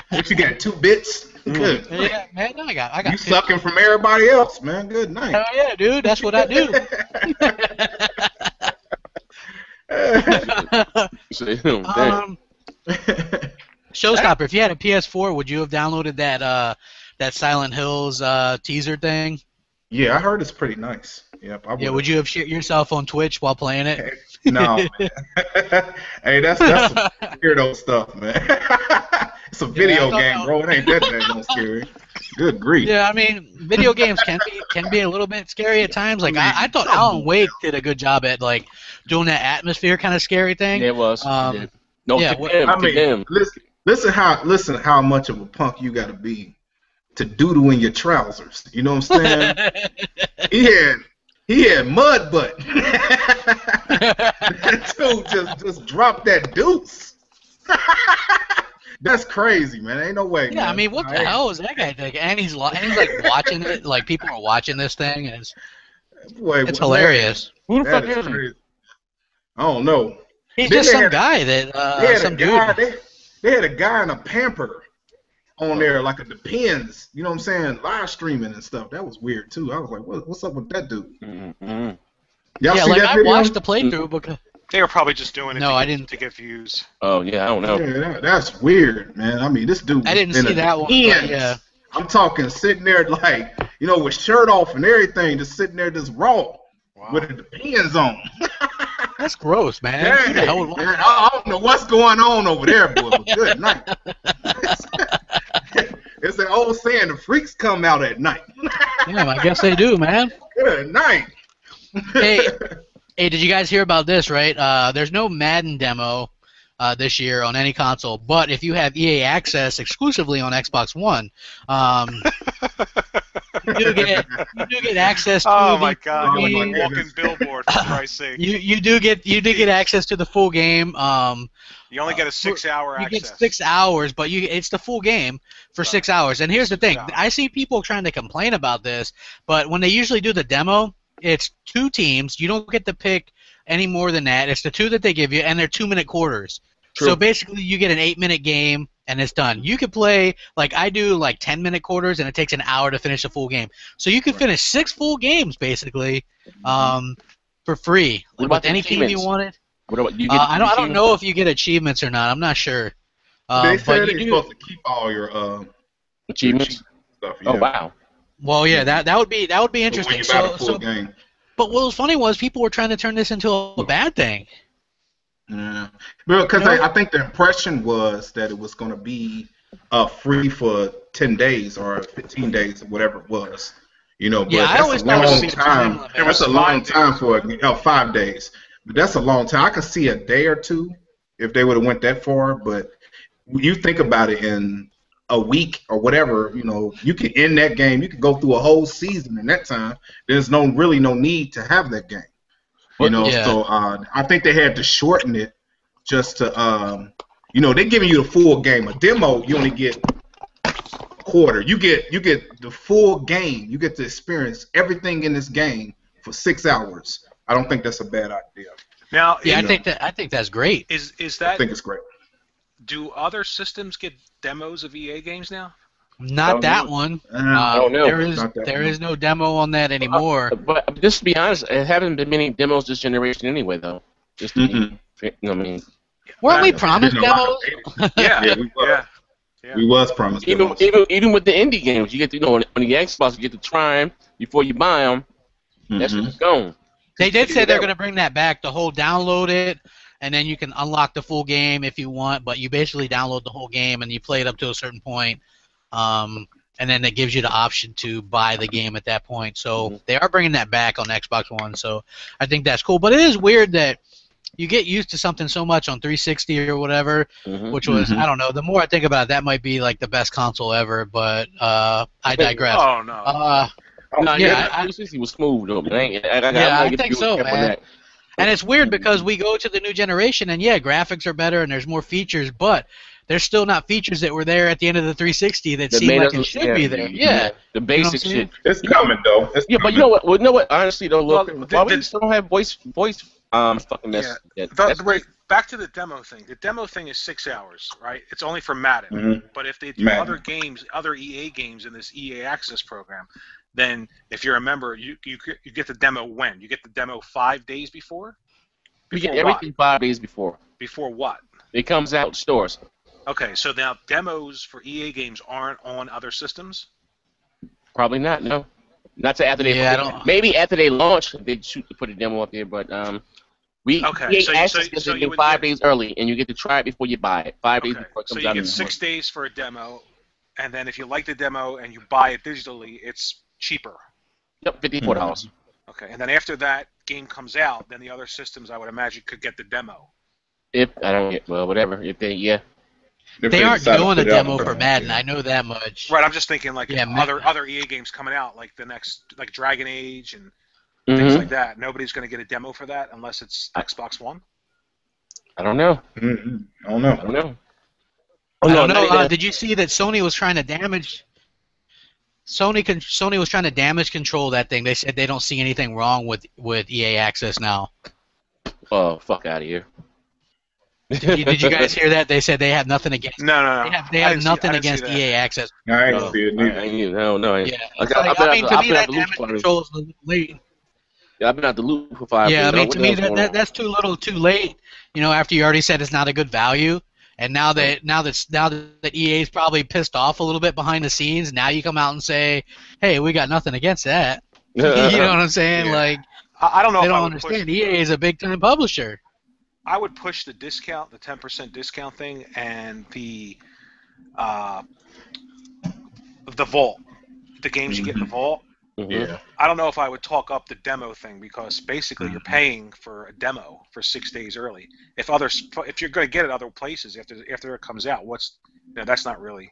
What you got? 2 bits? Good.
Yeah, man, I got.
You sucking from everybody else, man. Good night.
Hell yeah, dude. That's what I do. Showstopper, if you had a PS4, would you have downloaded that Silent Hills teaser thing?
Yeah, I heard it's pretty nice. Yep.
Yeah, would you have shared yourself on Twitch while playing it?
No, man. Hey, that's some weirdo stuff, man. It's a video game, bro. It ain't that scary. Good grief.
Yeah, I mean, video games can be a little bit scary at times. Like, I thought Alan Wake did a good job at like doing that atmosphere kind of scary thing.
Yeah, it was. No,
yeah,
to him.
Listen how much of a punk you got to be to doodle in your trousers. You know what I'm saying? He had mud butt. That dude just dropped that deuce. That's crazy, man. Ain't no way.
Yeah, man. I mean, what the hell is that guy thinking? And he's like watching it. Like, people are watching this thing, and it's hilarious.
Who the fuck is he?
I don't know.
He's just some guy that some dude.
They had a guy in a pamper on there, like a Depends, you know what I'm saying, live streaming and stuff. That was weird too. I was like, what's up with that dude?
Mm-hmm.
Y'all see
like
that
I
video?
watched the playthrough because
they were probably just doing it
I didn't.
to get views.
Oh yeah, I don't know.
Yeah, that's weird, man. I mean, this dude.
I didn't see that one. Yeah.
I'm talking sitting there like, with shirt off and everything, just sitting there just raw with the Depends on.
That's gross, man.
Yeah, man, I don't know what's going on over there, boy. But good night. It's an old saying, the freaks come out at night.
Yeah, I guess they do, man.
Good night.
Hey, did you guys hear about this, right? There's no Madden demo this year on any console, but if you have EA Access exclusively on Xbox One, you do get access to
walking billboard, for Christ's sake.
You do get access to the full game.
You only get a 6-hour access.
You get 6 hours, but it's the full game for 6 hours. And here's the thing. I see people trying to complain about this, but when they usually do the demo, it's 2 teams. You don't get to pick any more than that. It's the 2 that they give you, and they're 2-minute quarters.
True.
So basically, you get an 8-minute game, and it's done. You could play, like I do, like 10-minute quarters, and it takes an hour to finish a full game. So you could finish 6 full games, basically, for free with any team you wanted.
What about you?
I don't know if you get achievements or not. I'm not sure.
They said you're supposed to keep all your
achievements
stuff. Yeah.
Oh wow.
Well, yeah, that would be interesting.
Game.
But what was funny was people were trying to turn this into a bad thing.
Yeah, because I think the impression was that it was going to be free for 10 days or 15 days or whatever it was. But that's a long time. That's a long time for 5 days. But that's a long time. I could see a day or two if they would have went that far. But you think about it, in a week or whatever, you can end that game. You can go through a whole season in that time. There's really no need to have that game. So I think they had to shorten it just to, they're giving you the full game. A demo, you only get a quarter. You get the full game. You get to experience everything in this game for 6 hours. I don't think that's a bad idea.
Now,
I think that's great.
Is that?
I think it's great.
Do other systems get demos of EA games now?
Not that one.
I don't know.
There is no demo on that anymore.
But just to be honest, there haven't been many demos this generation anyway, though. Just I mean,
weren't we promised demos?
We was promised demos.
Even with the indie games, you get to on the Xbox, you get to try them before you buy them. That's where it's going.
They did say they're going to bring that back. The whole download it, and then you can unlock the full game if you want. But you basically download the whole game and you play it up to a certain point. And then it gives you the option to buy the game at that point. So they are bringing that back on Xbox One. So I think that's cool. But it is weird that you get used to something so much on 360 or whatever, which was, I don't know, the more I think about it, that might be like the best console ever. But I digress.
Oh, no.
Yeah, 360 was smooth though, man.
I think so, man. And it's weird because we go to the new generation, and graphics are better and there's more features, but there's still not features that were there at the end of the 360 that seem like it should be there. Yeah,
the basic shit.
It's coming though.
But you know what? Well, you know what? Honestly, though, look, why we still don't have voice fucking mess.
Back to the demo thing. The demo thing is 6 hours, right? It's only for Madden. But if they do other games, other EA games in this EA Access program, then if you're a member, you get the demo when? You get the demo 5 days before?
You get everything 5 days before.
Before what?
It comes out in stores.
Okay, so now demos for EA games aren't on other systems?
Probably not, no. Not to after they maybe after they launch, they shoot to put a demo up there, but EA Access gets it 5 days early, and you get to try it before you buy it. 5 days before it comes out.
So you get 6 days for a demo, and then if you like the demo and you buy it digitally, it's cheaper.
Yep, $54.
Okay, and then after that game comes out, then the other systems, I would imagine, could get the demo.
If I don't get whatever. If they
They aren't doing a demo for Madden. I know that much.
Right, I'm just thinking like other EA games coming out, like the next, like Dragon Age and things like that. Nobody's going to get a demo for that unless it's Xbox One.
I don't know.
I don't know.
I don't know. Did you see that Sony was trying to damage? Sony was trying to damage control that thing. They said they don't see anything wrong with EA Access now.
Oh, fuck out of here.
Did you guys hear that? They said they have nothing against.
No.
They have nothing against EA Access.
I ain't see it neither.
No.
Yeah. To me, that damage control is a little late.
Yeah, I've been out the loop for 5 days.
Yeah, I mean, to me, that's too little, too late. After you already said it's not a good value. And now that EA's probably pissed off a little bit behind the scenes, now you come out and say, "Hey, we got nothing against that." You know what I'm saying?
Yeah.
Like,
I don't know.
They don't understand. EA is a big time publisher.
I would push the discount, the 10% discount thing, and the vault, the games you get in the vault.
Yeah.
I don't know if I would talk up the demo thing because basically you're paying for a demo for 6 days early. If you're going to get it other places after it comes out, that's not really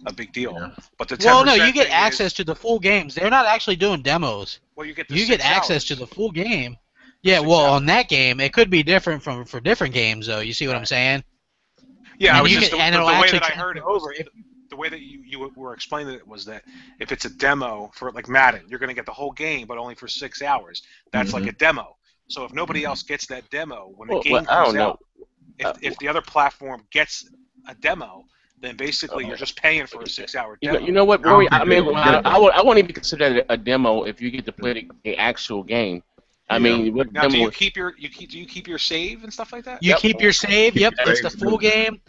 a big deal. Yeah. But the 10%
you get access to the full games. They're not actually doing demos.
Well, you get
access to the full game. Yeah, on that game, it could be different for different games, though. You see what I'm saying?
Yeah,
and
the way that I heard it was, the way that you were explaining it was that if it's a demo for like Madden, you're going to get the whole game, but only for 6 hours. That's like a demo. So if nobody else gets that demo, when the game
I
comes
don't know.
out, if the other platform gets a demo, then basically you're just paying for a 6-hour demo.
You know what, Rory? I mean, I won't even consider that a demo if you get to play the actual game. I mean, what
now,
demo?
do you keep your save and stuff like that?
You keep your save. Yep, it's the full game.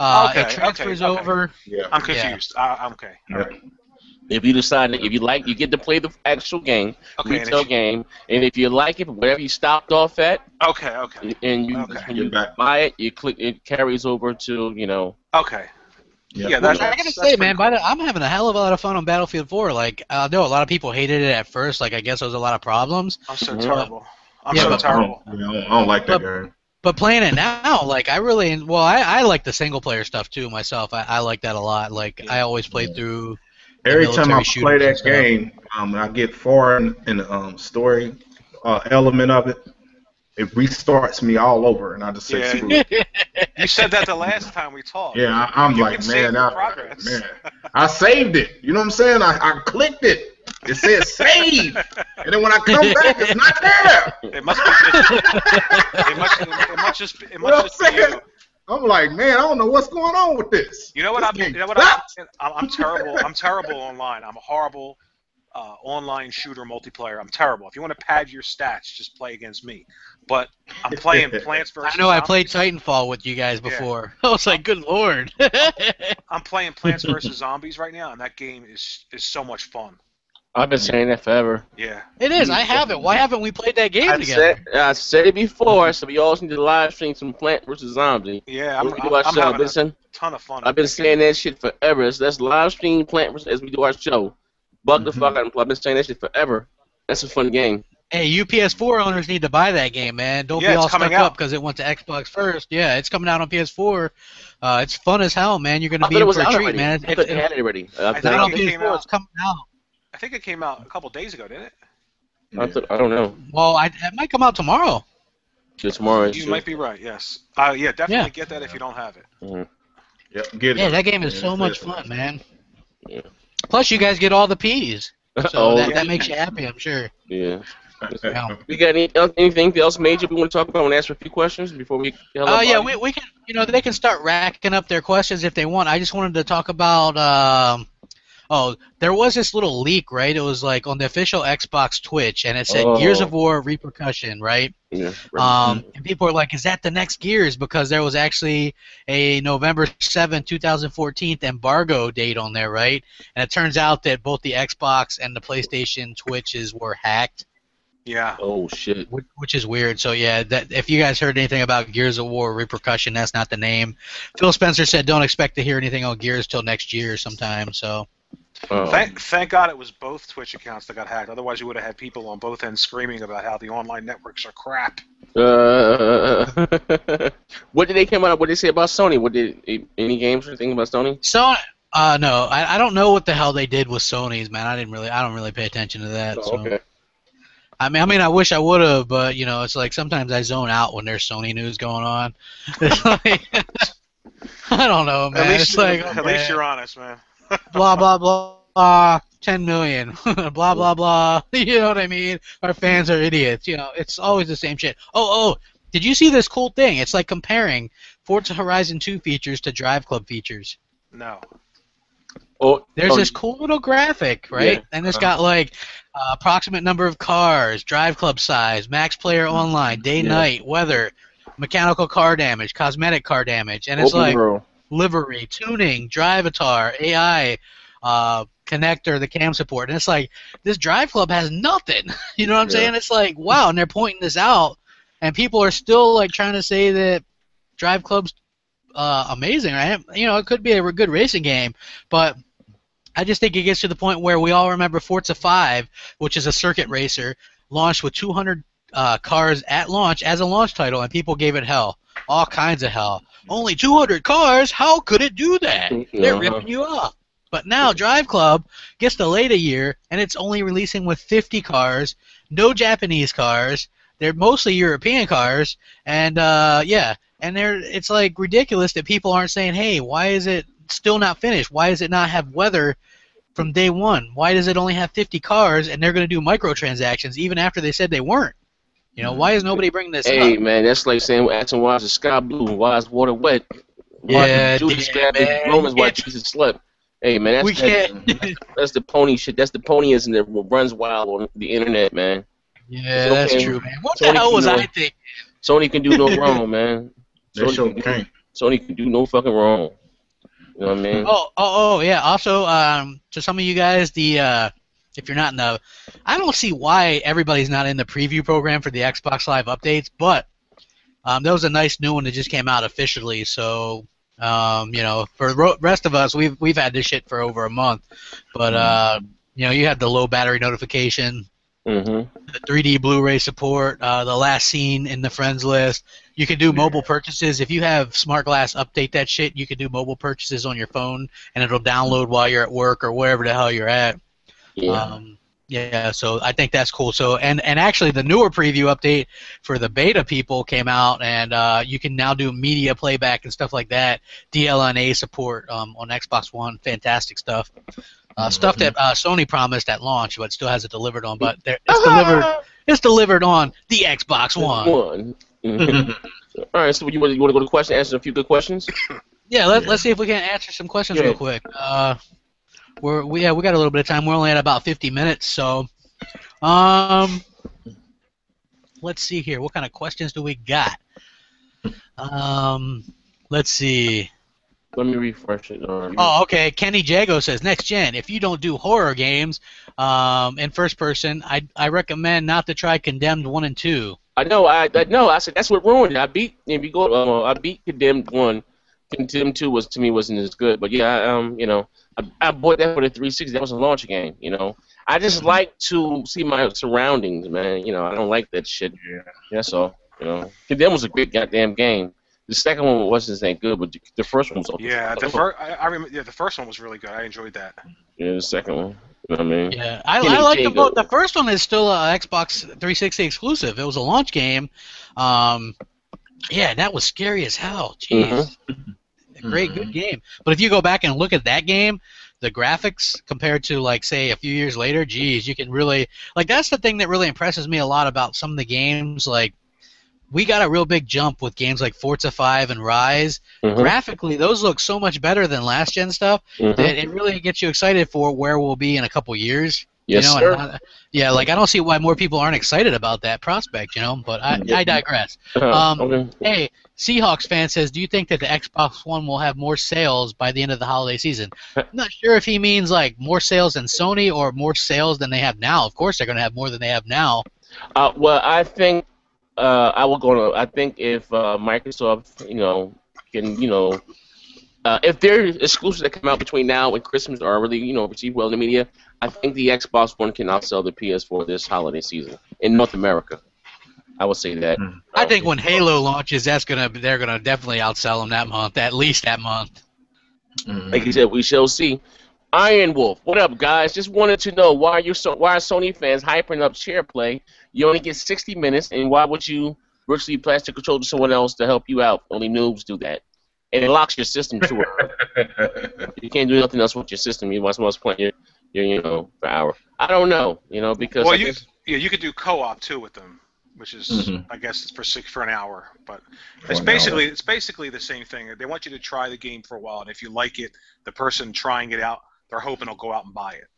It transfers over.
Yeah. I'm confused. Okay. All right.
If you decide that if you like, you get to play the actual game, retail game, and if you like it, wherever you stopped off at, and when you buy it, you click, it carries over to
Okay.
Yeah, I gotta say, man, cool. I'm having a hell of a lot of fun on Battlefield 4. Like, I know a lot of people hated it at first. Like, I guess there was a lot of problems.
I'm so terrible. I'm so terrible.
I don't like that game.
But playing it now, like, I like the single player stuff too myself. I like that a lot. Like, I always play through.
Every time I play that game, I get far in the story element of it. It restarts me all over, and I just say, screw it.
You said that the last time we talked.
Yeah, I'm like, man, I saved it. You know what I'm saying? I clicked it. It says save, and then when I come back, it's not there.
It must just be you.
I'm like, man, I don't know what's going on with this.
I'm terrible. I'm terrible online. I'm a horrible online shooter multiplayer. I'm terrible. If you want to pad your stats, just play against me. But I'm playing Plants vs.
I know. I played Titanfall with you guys before. Yeah. I was like, good lord.
I'm playing Plants vs. Zombies right now, and that game is so much fun.
I've been saying that forever.
Yeah.
It is. I haven't. Why haven't we played that game together?
I said it before, so we all need to live stream some Plant vs. Zombie.
Yeah, I'm having a ton of fun.
I've been saying that shit forever. So let's live stream Plant vs. as we do our show. Bug the fuck out. I've been saying that shit forever. That's a fun game.
Hey, you PS4 owners need to buy that game, man. Don't be all stuck up because it went to Xbox first. Yeah, it's coming out on PS4. It's fun as hell, man. You're going to be in for a treat, man.
I thought they had it already.
It's on PS4. It's coming out.
I think it came out a couple days ago, didn't it?
I don't know.
Well, it might come out tomorrow.
Yeah, tomorrow.
You might be right. Yes. Definitely get that if you don't have it.
Mm-hmm.
Yep, get it.
Yeah, that game is so much fun, man. Yeah. Plus, you guys get all the P's, so that makes you happy, I'm sure.
Yeah. We got anything else major we want to talk about? I want to ask a few questions before we.
Yeah, we can. They can start racking up their questions if they want. I just wanted to talk about. There was this little leak, right? It was like on the official Xbox Twitch, and it said Gears of War Repercussion, right?
Yeah.
And people are like, is that the next Gears? Because there was actually a November 7, 2014 embargo date on there, right? And it turns out that both the Xbox and the PlayStation Twitches were hacked.
Yeah.
Oh, shit.
Which is weird. So, yeah, that if you guys heard anything about Gears of War Repercussion, that's not the name. Phil Spencer said don't expect to hear anything on Gears till next year sometime, so...
Thank God it was both Twitch accounts that got hacked. Otherwise, you would have had people on both ends screaming about how the online networks are crap.
What did they come out? What did they say about Sony? Any games or anything about Sony?
Sony? No, I don't know what the hell they did with Sony's, man. I don't really pay attention to that.
Okay.
I mean, I wish I would have, but it's like sometimes I zone out when there's Sony news going on. It's like, I don't know, man.
At least you're honest, man.
Blah blah blah. 10 million. Blah blah blah. You know what I mean? Our fans are idiots. It's always the same shit. Oh! Did you see this cool thing? It's like comparing Forza Horizon 2 features to Drive Club features.
No.
There's this cool little graphic, right? Yeah. And it's got like approximate number of cars, Drive Club size, max player online, day, night, weather, mechanical car damage, cosmetic car damage, and it's livery, tuning, drivatar, AI, connector, the cam support, and it's like this Drive Club has nothing. You know what I'm saying? It's like wow, and they're pointing this out, and people are still like trying to say that Drive Club's amazing, right? It could be a good racing game, but I just think it gets to the point where we all remember Forza 5, which is a circuit racer, launched with 200 cars at launch as a launch title, and people gave it hell. All kinds of hell. Only 200 cars? How could it do that? They're ripping you off. But now Drive Club gets delayed a year, and it's only releasing with 50 cars, no Japanese cars. They're mostly European cars, and it's like ridiculous that people aren't saying, hey, why is it still not finished? Why does it not have weather from day one? Why does it only have 50 cars, and they're going to do microtransactions even after they said they weren't? You know, why is nobody bringing this
Hey,
up?
man, that's like saying, asking why is the sky blue? Why is water wet? Why
Yeah,
did Judas grab
man,
his Romans while Jesus slept? Hey, man,
we can't.
that's the pony shit. That's the ponyism that runs wild on the internet, man.
Yeah, that's
okay.
true, man. What the hell was I thinking?
Sony can do no wrong, man.
Sony
can do no fucking wrong. You know what I mean?
Oh, yeah. Also, to some of you guys, if you're not in the, I don't see why everybody's not in the preview program for the Xbox Live updates, but there was a nice new one that just came out officially. So, you know, for the rest of us, we've had this shit for over a month, but you know, you had the low battery notification. The 3D Blu-ray support, the last scene in the friends list. You can do mobile purchases. If you have Smart Glass update that shit, you can do mobile purchases on your phone, and it'll download while you're at work or wherever the hell you're at. Yeah, so I think that's cool. So and actually the newer preview update for the beta people came out, and you can now do media playback and stuff like that. DLNA support on Xbox One, fantastic stuff. Stuff that Sony promised at launch, but still hasn't delivered on. But it's delivered on the Xbox One.
All right, so you want to go to question, answer a few good questions?
Yeah, let's see if we can answer some questions real quick. We got a little bit of time. We're only at about 50 minutes, so let's see here. What kind of questions do we got? Let's see.
Let me refresh it.
Oh, okay. Kenny Jago says, next gen, if you don't do horror games in first person, I recommend not to try Condemned 1 and 2.
I know. I said that's what ruined it. I beat Condemned 1. Condemned 2 wasn't as good. But yeah, you know, I bought that for the 360. That was a launch game. You know, I just like to see my surroundings, man. You know, I don't like that shit. Yeah. That's all. You know, Condemned was a great goddamn game. The second one wasn't that good, but the first one was okay.
Yeah, I remember. Yeah, the first one was really good. I enjoyed that.
Yeah, the second one. You know what I mean?
Yeah, I like them both. The first one is still a Xbox 360 exclusive. It was a launch game. Yeah, that was scary as hell. Jeez. A great, good game. But if you go back and look at that game, the graphics compared to, like, say, a few years later, geez, you can really... Like, that's the thing that really impresses me a lot about some of the games, like, we got a real big jump with games like Forza 5 and Rise. Graphically, those look so much better than last-gen stuff that it really gets you excited for where we'll be in a couple years.
Yes,
you know,
sir.
Yeah, like, I don't see why more people aren't excited about that prospect, you know, but I digress. Hey, Seahawks fan says, do you think that the Xbox One will have more sales by the end of the holiday season? I'm not sure if he means, like, more sales than Sony or more sales than they have now. Of course they're going to have more than they have now.
Well, I think... I think if Microsoft, you know, can, you know, if they're exclusive that come out between now and Christmas are really, you know, received well in the media, I think the Xbox One can outsell the PS4 this holiday season in North America. I would say that.
I think when Halo launches, they're gonna definitely outsell them that month, at least that month.
Like you said, we shall see. Iron Wolf, what up, guys? Just wanted to know why are Sony fans hyping up share play? You only get 60 minutes, and why would you virtually plastic control to someone else to help you out? Only noobs do that, and it locks your system to it. You can't do nothing else with your system. You must play your you know, for hour. I don't know, you know, because
you could do co-op too with them, which is I guess for an hour, but it's basically the same thing. They want you to try the game for a while, and if you like it, the person trying it out, they're hoping they'll go out and buy it.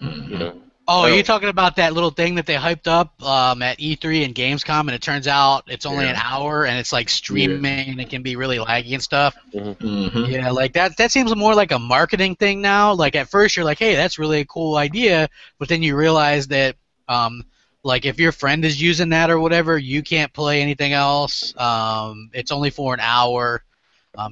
You know?
Oh, are you talking about that little thing that they hyped up at E3 and Gamescom, and it turns out it's only an hour, and it's like streaming, and it can be really laggy and stuff? Yeah, like that seems more like a marketing thing now. Like at first you're like, hey, that's really a cool idea, but then you realize that like if your friend is using that or whatever, you can't play anything else. It's only for an hour.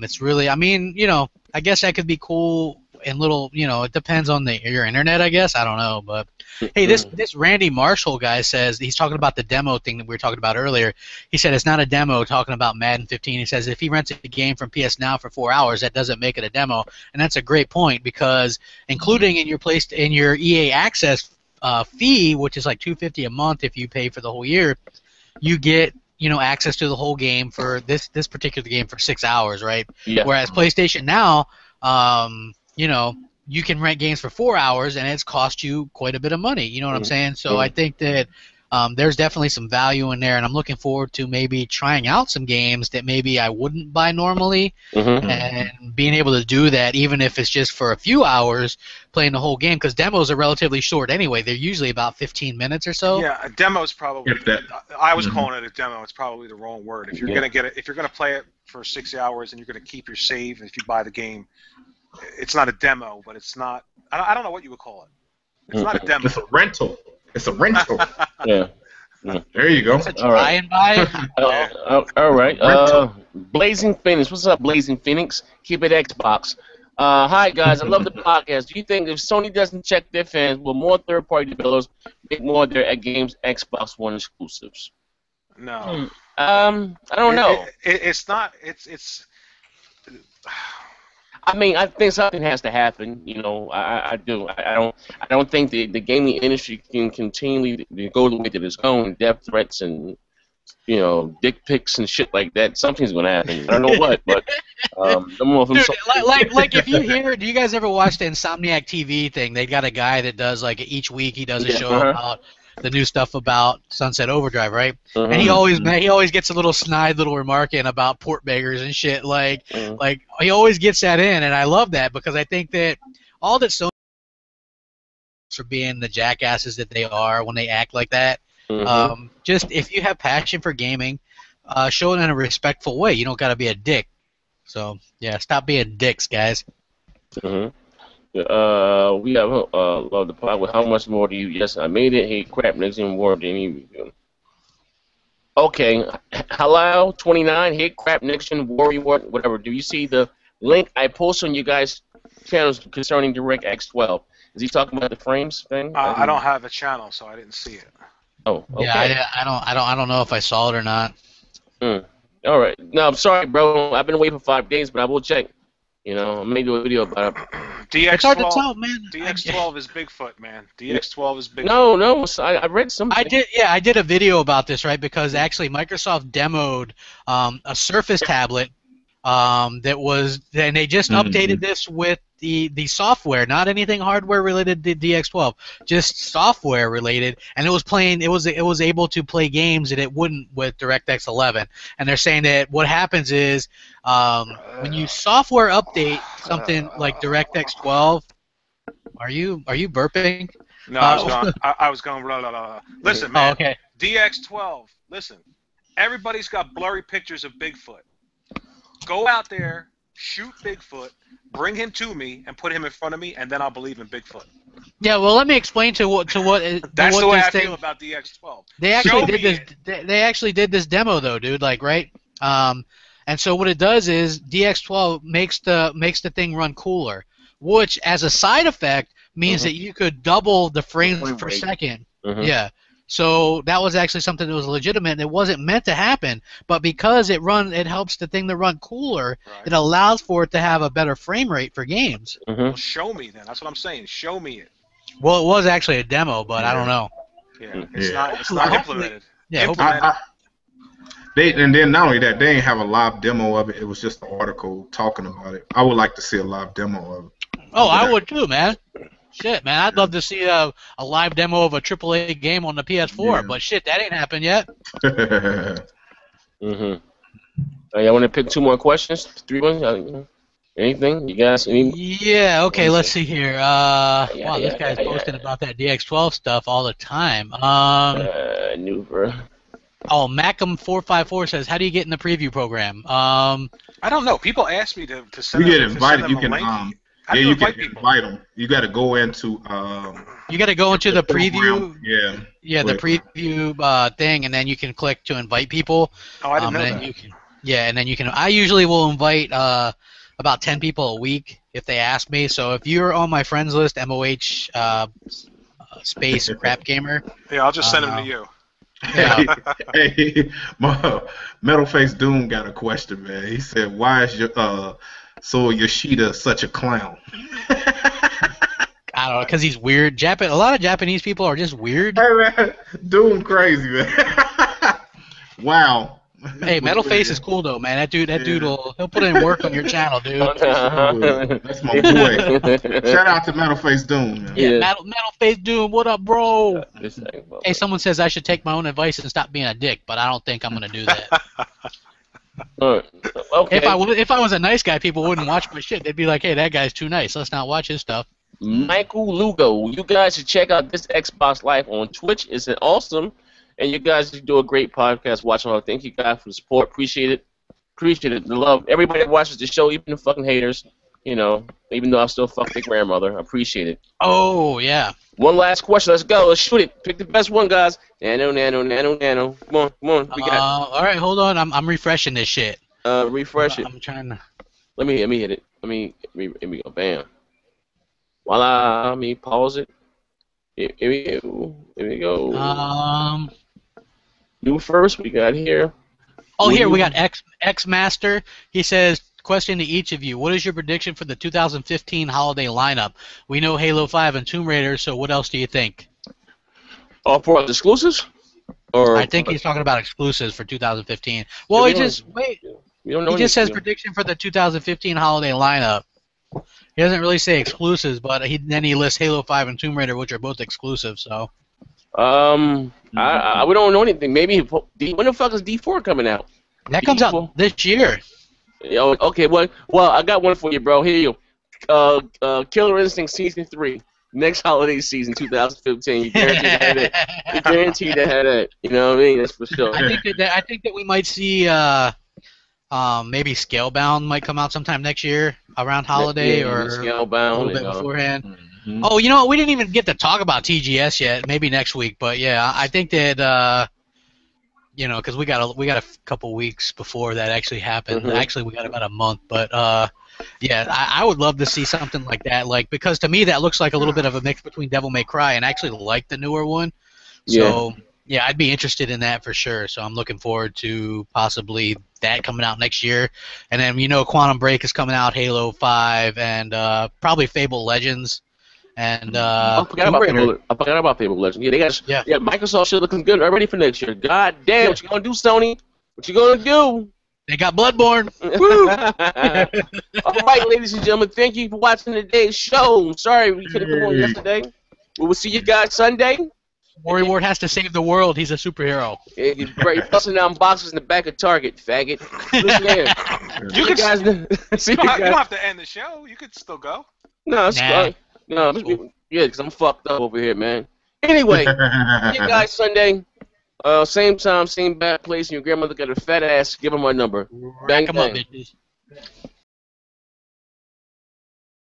It's really, I mean, you know, I guess that could be cool and little, you know, it depends on your internet, I guess. I don't know, but hey, this Randy Marshall guy says he's talking about the demo thing that we were talking about earlier. He said it's not a demo talking about Madden 15. He says if he rents a game from PS Now for 4 hours, that doesn't make it a demo, and that's a great point because including in your EA Access fee, which is like $250 a month if you pay for the whole year, you get, you know, access to the whole game for this particular game for 6 hours, right? Yeah. Whereas PlayStation Now, you know, you can rent games for 4 hours and it's cost you quite a bit of money. You know what I'm saying? So I think that there's definitely some value in there, and I'm looking forward to maybe trying out some games that maybe I wouldn't buy normally, and being able to do that even if it's just for a few hours, playing the whole game, because demos are relatively short anyway. They're usually about 15 minutes or so.
Yeah, a demo is probably. I was calling it a demo. It's probably the wrong word. If you're gonna get it, if you're gonna play it for 6 hours and you're gonna keep your save, if you buy the game, it's not a demo, but it's not. I don't know what you would call it. It's not a demo.
It's a rental. It's a rental.
Yeah.
There you go.
It's a try and buy.
All right. Blazing Phoenix. What's up, Blazing Phoenix? Keep it Xbox. Hi, guys. I love the podcast. Do you think if Sony doesn't check their fans, will more third-party developers make more of their games Xbox One exclusives?
No.
I don't know.
It's not. It's.
I mean, I think something has to happen. You know, I do. I don't think the gaming industry can continually go the way that it's going. Death threats and dick pics and shit like that. Something's gonna happen. I don't know what, but
dude, like if you hear, do you guys ever watch the Insomniac TV thing? They got a guy that does like each week he does a show about the new stuff about Sunset Overdrive, right? And he always gets a little snide little remark in about port beggars and shit. Like he always gets that in, and I love that because I think that all that Sony for being the jackasses that they are when they act like that. Just if you have passion for gaming, show it in a respectful way. You don't got to be a dick. So yeah, stop being dicks, guys.
We have love the pod. With how much more do you? Yes, I made it. Hey, crap, next in war than any review. Okay, Halal 29. Hey, crap, next in warrior whatever. Do you see the link I posted on you guys' channels concerning DirectX 12? Is he talking about the frames thing?
I don't have a channel, so I didn't see it.
Oh, okay.
Yeah, I don't know if I saw it or not.
All right. No, I'm sorry, bro. I've been away for 5 days, but I will check. I may do a video about it.
DX12,
it's hard to tell, man.
DX12 is Bigfoot, man. DX12 is Bigfoot.
No, I read something.
I did a video about this, right? Because actually Microsoft demoed a Surface tablet and they just updated this with the software, not anything hardware related to DX12, just software related, and it was able to play games that it wouldn't with DirectX 11. And they're saying that what happens is when you software update something like DirectX 12, are you burping?
No, I was going blah, blah, blah. Listen, man.
Oh, okay.
DX12. Listen, everybody's got blurry pictures of Bigfoot. Go out there, shoot Bigfoot, bring him to me, and put him in front of me, and then I'll believe in Bigfoot.
Yeah, well, let me explain to what.
That's the way I feel about DX12.
They actually did this demo though, dude. Like, right? And so what it does is DX12 makes the thing run cooler, which as a side effect means that you could double the frames per second. Yeah. So that was actually something that was legitimate, and it wasn't meant to happen. But because it helps the thing to run cooler, it allows for it to have a better frame rate for games.
Well, show me then. That's what I'm saying. Show me it.
Well, it was actually a demo, but I don't know.
Yeah, it's not implemented.
Yeah,
and then not only that, they didn't have a live demo of it. It was just an article talking about it. I would like to see a live demo of it.
Oh, I would too, man. Shit, man, I'd love to see a live demo of a AAA game on the PS4, but shit, that ain't happened yet.
I want to pick 2 more questions. 3 ones. Anything? You guys?
Yeah. Okay. Let's see here. Wow, this guy's posting about that DX12 stuff all the time. Oh, Macam454 says, "How do you get in the preview program?"
I don't know. People ask me to send.
You get invited. You can. You can invite them. You got to go into.
You got to go into the preview.
Yeah.
Yeah, the preview thing, and then you can click to invite people.
Oh, I didn't know that.
And then you can. I usually will invite about 10 people a week if they ask me. So if you're on my friends list, MOH space crap gamer.
Yeah, I'll just send them to you.
Yeah.
Hey, Metal Face Doom got a question, man. He said, "Why is Yoshida such a clown?"
I don't know, because he's weird. A lot of Japanese people are just weird.
Hey, man, Doom crazy, man. Wow.
Hey, Metal Face is cool though, man. That dude he'll put in work on your channel, dude.
That's my boy. Shout out to Metal Face Doom. Man.
Yeah, Metal Face Doom. What up, bro? Hey, someone says I should take my own advice and stop being a dick, but I don't think I'm gonna do that.
Okay.
If I was a nice guy, people wouldn't watch my shit. They'd be like, hey, that guy's too nice. Let's not watch his stuff.
Michael Lugo, you guys should check out this Xbox Live on Twitch. It's awesome, and you guys do a great podcast. Watching all. Thank you guys for the support. Appreciate it. The love. Everybody that watches the show, even the fucking haters. You know, even though I still fuck their grandmother, I appreciate it.
Oh yeah.
One last question. Let's go. Let's shoot it. Pick the best one, guys. Nano. Come on. We got
all right, hold on. I'm refreshing this shit.
Refresh it.
I'm trying to.
Let me hit it. Let me go. Bam. Voila. Let me pause it. Here we go. New first. We got here.
Oh, here we got X Master. He says, question to each of you: what is your prediction for the 2015 holiday lineup? We know Halo 5 and Tomb Raider, so what else do you think?
For exclusives? Or
I think he's talking about exclusives for 2015. Well, he just says prediction for the 2015 holiday lineup. He doesn't really say exclusives, but then he lists Halo 5 and Tomb Raider, which are both exclusive. So.
We don't know anything. Maybe when the fuck is D4 coming out?
That comes out this year.
Okay, well, I got one for you, bro. Here you go. Killer Instinct Season 3. Next holiday season, 2015. You guaranteed to have it. You guaranteed to have it. You know what I mean? That's for sure.
I think that we might see maybe Scalebound might come out sometime next year around holiday or
Scalebound,
a little bit beforehand. Mm-hmm. Oh, you know what? We didn't even get to talk about TGS yet. Maybe next week, but yeah, I think that because we got a couple weeks before that actually happened. Mm-hmm. Actually, we got about a month, but yeah, I would love to see something like that. Because to me, that looks like a little bit of a mix between Devil May Cry and actually like the newer one. So yeah, I'd be interested in that for sure. So I'm looking forward to possibly that coming out next year. And then Quantum Break is coming out, Halo 5, and probably Fable Legends. And
I forgot about Fable Legends. Yeah, they got Microsoft shit looking good already for next year. God damn, what you gonna do, Sony? What you gonna do?
They got Bloodborne. Woo!
All right, ladies and gentlemen, thank you for watching today's show. Sorry we couldn't come on yesterday. We will see you guys Sunday.
Warrior Ward has to save the world. He's a superhero.
Yeah, he's busting down boxes in the back of Target, faggot. Listen here.
You don't have to end the show. You could still go.
No, it's cool. No, yeah, because I'm fucked up over here, man. Anyway, see you guys Sunday. Same time, same bad place, and your grandmother got a fat ass. Give her my number.
Rack 'em up, bitches.